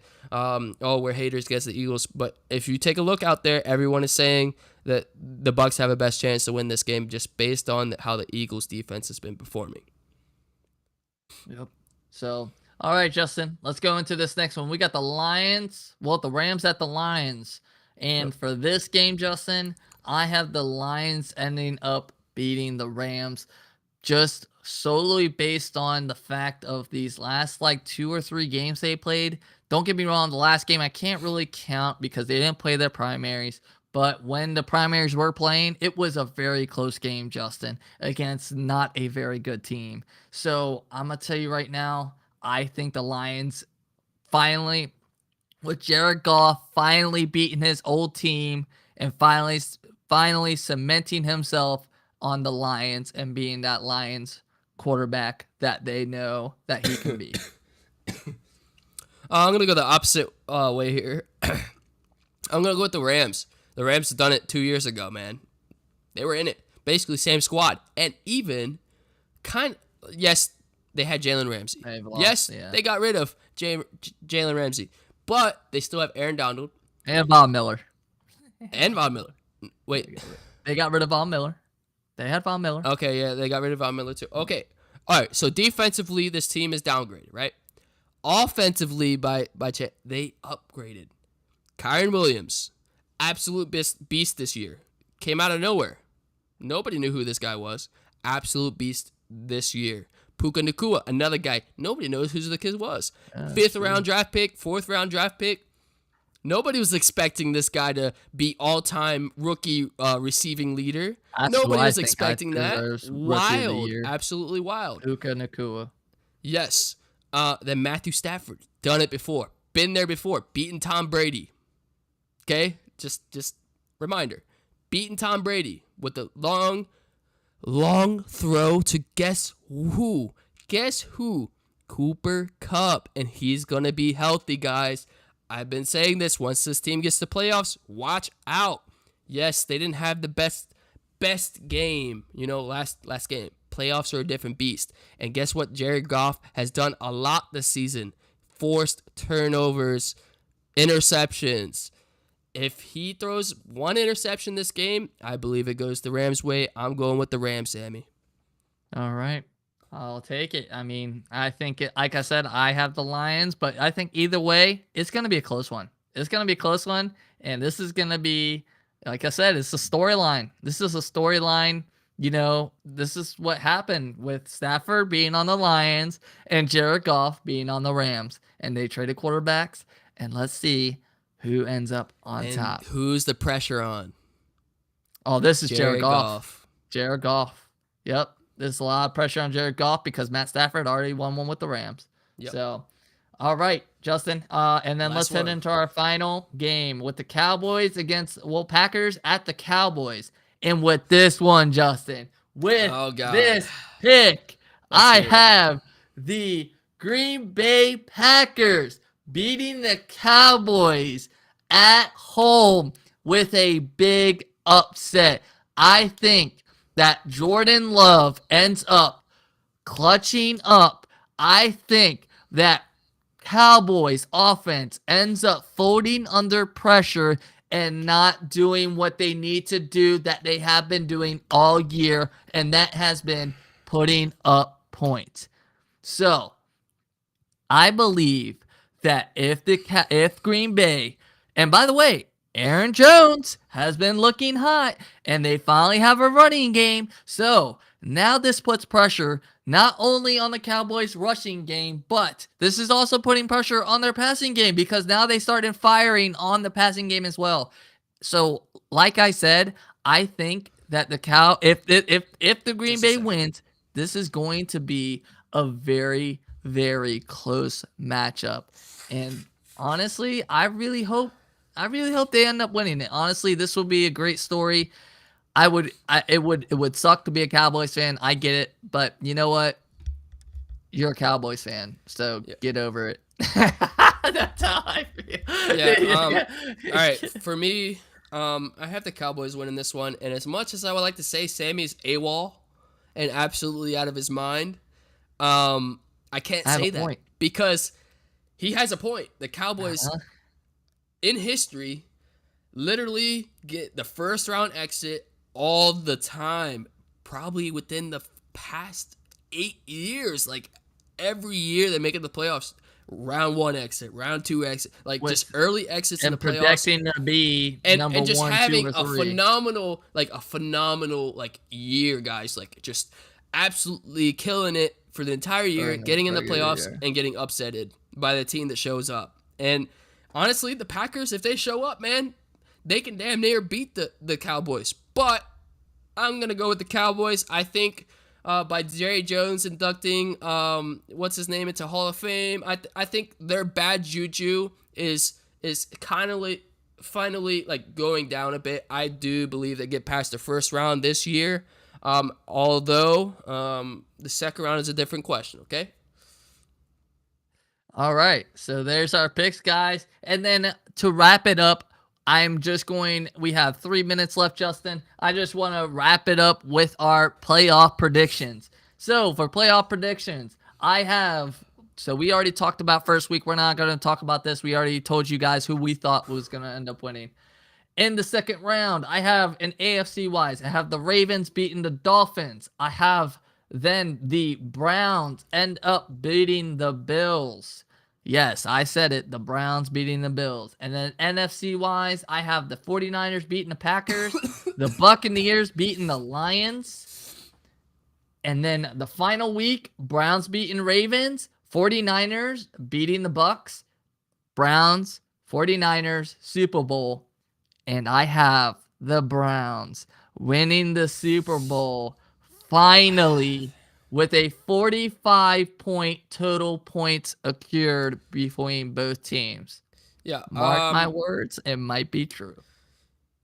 we're haters against the Eagles. But if you take a look out there, everyone is saying that the Bucks have a best chance to win this game just based on how the Eagles defense has been performing. Yep. So, all right, Justin, let's go into this next one. We got the Rams at the Lions. And for this game, Justin, I have the Lions ending up beating the Rams, just solely based on the fact of these last 2 or 3 games they played. Don't get me wrong, the last game I can't really count because they didn't play their primaries. But when the primaries were playing, it was a very close game, Justin, against not a very good team. So I'm going to tell you right now, I think the Lions finally, with Jared Goff finally beating his old team and finally cementing himself on the Lions and being that Lions quarterback that they know that he can be. I'm going to go the opposite way here. I'm going to go with the Rams. The Rams have done it 2 years ago, man. They were in it. Basically, same squad. And even yes, they had Jalen Ramsey. They got rid of Jalen Ramsey. But they still have Aaron Donald. And Von Miller. Wait. They got rid of Von Miller. They had Von Miller. Okay, yeah, they got rid of Von Miller too. Okay. All right, so defensively, this team is downgraded, right? Offensively, they upgraded. Kyron Williams, absolute beast this year. Came out of nowhere. Nobody knew who this guy was. Absolute beast this year. Puka Nacua, another guy. Nobody knows who the kid was. 5th-round draft pick, 4th-round draft pick. Nobody was expecting this guy to be all-time rookie receiving leader. Nobody was expecting that. Wild. Absolutely wild. Puka Nacua. Yes. Then Matthew Stafford. Done it before. Been there before. Beaten Tom Brady. Okay? Just reminder. Beaten Tom Brady with the long throw to guess who? Guess who? Cooper Kupp. And he's going to be healthy, guys. I've been saying this. Once this team gets to playoffs, watch out. Yes, they didn't have the best game, last game. Playoffs are a different beast. And guess what? Jared Goff has done a lot this season. Forced turnovers, interceptions. If he throws 1 interception this game, I believe it goes the Rams' way. I'm going with the Rams, Sammy. All right. I'll take it. I mean, I think, like I said, I have the Lions, but I think either way, it's going to be a close one. It's going to be a close one, and this is going to be, like I said, it's a storyline. This is a storyline this is what happened with Stafford being on the Lions and Jared Goff being on the Rams. And they traded quarterbacks. And let's see who ends up on And top. who's the pressure on? Oh, this is Jared Goff. Goff. Jared Goff. Yep. There's a lot of pressure on Jared Goff because Matt Stafford already won one with the Rams. Yep. So, all right, Justin. And then let's head into our final game with the Cowboys Packers at the Cowboys. And with this one, Justin, this pick, I have the Green Bay Packers beating the Cowboys at home with a big upset. I think that Jordan Love ends up clutching up. I think that Cowboys offense ends up folding under pressure and not doing what they need to do that they have been doing all year, and that has been putting up points. So, I believe that if Green Bay, and by the way, Aaron Jones has been looking hot, and they finally have a running game. So now this puts pressure not only on the Cowboys' rushing game, but this is also putting pressure on their passing game because now they started firing on the passing game as well. So, like I said, I think that if the Green Bay wins, this is going to be a very, very close matchup. And honestly, I really hope they end up winning it. Honestly, this will be a great story. It would suck to be a Cowboys fan. I get it, but you know what? You're a Cowboys fan, so get over it. That's how I feel. Yeah. All right. For me, I have the Cowboys winning this one, and as much as I would like to say Sammy's AWOL and absolutely out of his mind, I can't say that because he has a point. The Cowboys, in history, literally get the first round exit all the time, probably within the past 8 years. Like every year they make it the playoffs. Round 1 exit, round 2 exit, just early exits in the playoffs. Projecting to be number and just 1, having 2, or 3. a phenomenal year, guys. Just absolutely killing it for the entire year, getting in the playoffs and getting upsetted by the team that shows up. And honestly, the Packers, if they show up, man, they can damn near beat the Cowboys. But I'm going to go with the Cowboys. I think by Jerry Jones inducting, what's his name, into Hall of Fame, I think their bad juju is kind of finally going down a bit. I do believe they get past the first round this year. Although the second round is a different question, okay? All right, so there's our picks, guys. And then to wrap it up, we have 3 minutes left, Justin. I just want to wrap it up with our playoff predictions. So for playoff predictions, we already talked about first week. We're not going to talk about this. We already told you guys who we thought was going to end up winning. In the second round, I have an AFC-wise. I have the Ravens beating the Dolphins. I have then the Browns end up beating the Bills. Yes, I said it. The Browns beating the Bills. And then NFC-wise, I have the 49ers beating the Packers. The Buccaneers beating the Lions. And then the final week, Browns beating Ravens. 49ers beating the Bucks. Browns, 49ers, Super Bowl. And I have the Browns winning the Super Bowl finally with a 45-point total points accrued between both teams. Yeah. Mark my words, it might be true.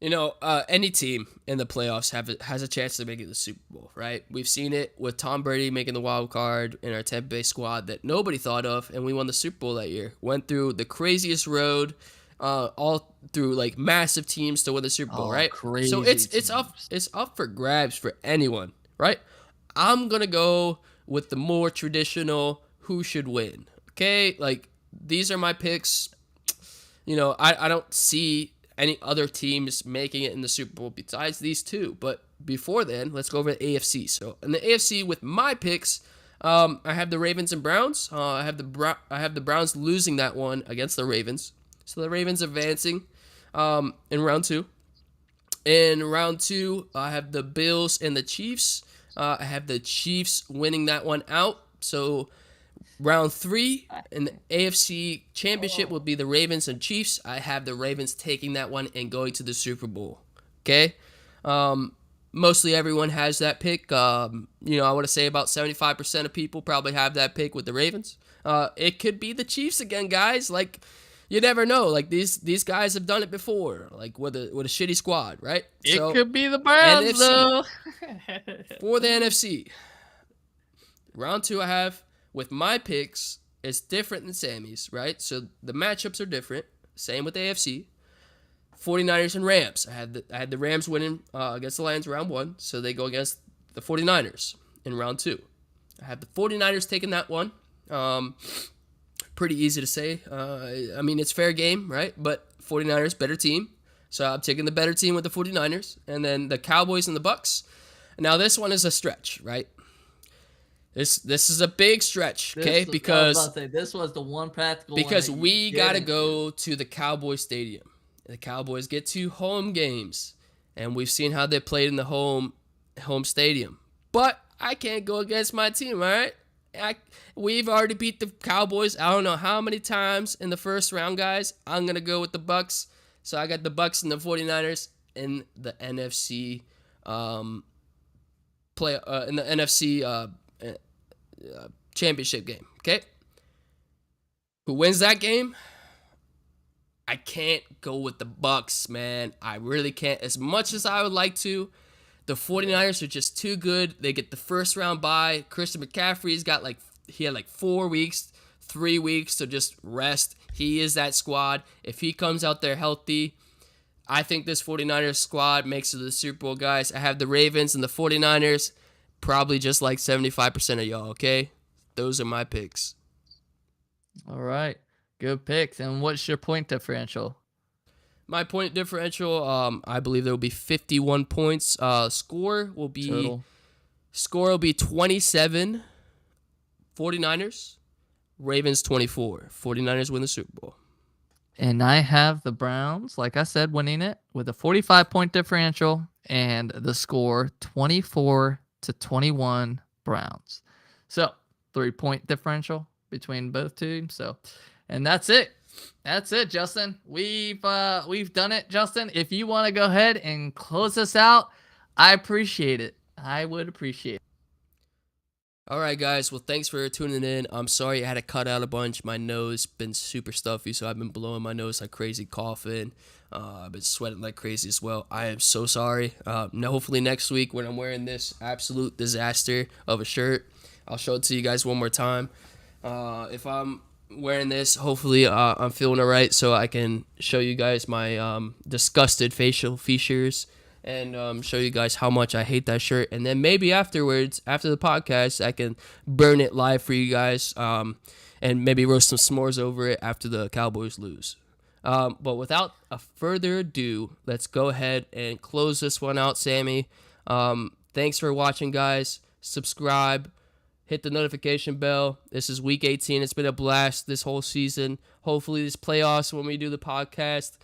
Any team in the playoffs has a chance to make it to the Super Bowl, right? We've seen it with Tom Brady making the wild card in our Tampa Bay squad that nobody thought of, and we won the Super Bowl that year. Went through the craziest road, all through massive teams to win the Super Bowl, right? Crazy so it's up for grabs for anyone, right? I'm gonna go with the more traditional who should win. Okay, these are my picks. I don't see any other teams making it in the Super Bowl besides these two. But before then, let's go over the AFC. So in the AFC with my picks, I have the Ravens and Browns. I have the Browns losing that one against the Ravens. So the Ravens advancing in round 2. In round 2, I have the Bills and the Chiefs. I have the Chiefs winning that one out. So round 3 in the AFC Championship will be the Ravens and Chiefs. I have the Ravens taking that one and going to the Super Bowl. Okay? Mostly everyone has that pick. I want to say about 75% of people probably have that pick with the Ravens. It could be the Chiefs again, guys. Like, you never know. Like, these guys have done it before, like with a shitty squad, right? It could be the Browns, though. For the NFC, round 2 I have with my picks, it's different than Sammy's, right? So the matchups are different. Same with the AFC. 49ers and Rams. I had the Rams winning against the Lions round 1, so they go against the 49ers in round 2. I have the 49ers taking that one. Pretty easy to say. It's fair game, right? But 49ers, better team. So I'm taking the better team with the 49ers. And then the Cowboys and the Bucks. Now this one is a stretch, right? This is a big stretch, okay? Because this was the one practical because we got to go to the Cowboys Stadium. The Cowboys get 2 home games, and we've seen how they played in the home stadium. But I can't go against my team, all right? We've already beat the Cowboys I don't know how many times in the first round, guys. I'm going to go with the Bucks. So I got the Bucks and the 49ers in the NFC championship game, okay? Who wins that game? I can't go with the Bucks, man. I really can't. As much as I would like to, the 49ers are just too good. They get the first round bye. Christian McCaffrey's got he had 4 weeks, 3 weeks to just rest. He is that squad. If he comes out there healthy, I think this 49ers squad makes it to the Super Bowl, guys. I have the Ravens and the 49ers, probably just like 75% of y'all, okay? Those are my picks. All right. Good picks. And what's your point differential? My point differential, I believe there will be 51 points. Score will be total. 27. 49ers. Ravens 24. 49ers win the Super Bowl. And I have the Browns, like I said, winning it with a 45-point differential and the score 24-21 Browns. So 3-point differential between both teams. And that's it. That's it, Justin. We've done it, Justin. If you want to go ahead and close us out, I appreciate it. I would appreciate it. All right, guys. Well, thanks for tuning in. I'm sorry I had to cut out a bunch. My nose been super stuffy, so I've been blowing my nose like crazy, coughing. I've been sweating like crazy as well. I am so sorry. Hopefully next week when I'm wearing this absolute disaster of a shirt, I'll show it to you guys one more time. If I'm wearing this, hopefully I'm feeling all right, so I can show you guys my disgusted facial features and show you guys how much I hate that shirt. And then maybe afterwards, after the podcast, I can burn it live for you guys and maybe roast some s'mores over it after the Cowboys lose. But without a further ado, let's go ahead and close this one out, Sammy. Thanks for watching, guys. Subscribe. Hit the notification bell. This is week 18. It's been a blast this whole season. Hopefully this playoffs when we do the podcast,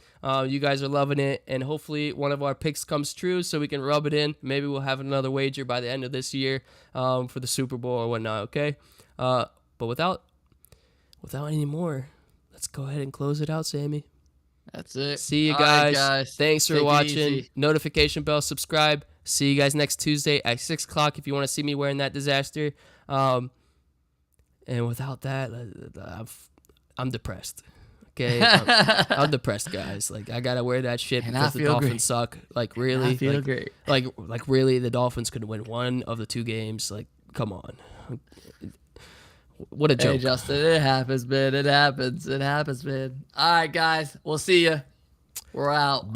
you guys are loving it. And hopefully one of our picks comes true so we can rub it in. Maybe we'll have another wager by the end of this year for the Super Bowl or whatnot, okay? But without any more, let's go ahead and close it out, Sammy. That's it. See you All right, guys. Thanks for watching. Notification bell, subscribe. See you guys next Tuesday at 6 o'clock if you want to see me wearing that disaster. And without that, I'm depressed. Okay, I'm depressed, guys. Like I gotta wear that shit because the Dolphins suck. Like really, I feel great. Like really, the Dolphins could win one of the 2 games. Like, come on. What a joke. Hey, Justin, it happens, man. It happens, man. All right, guys. We'll see you. We're out.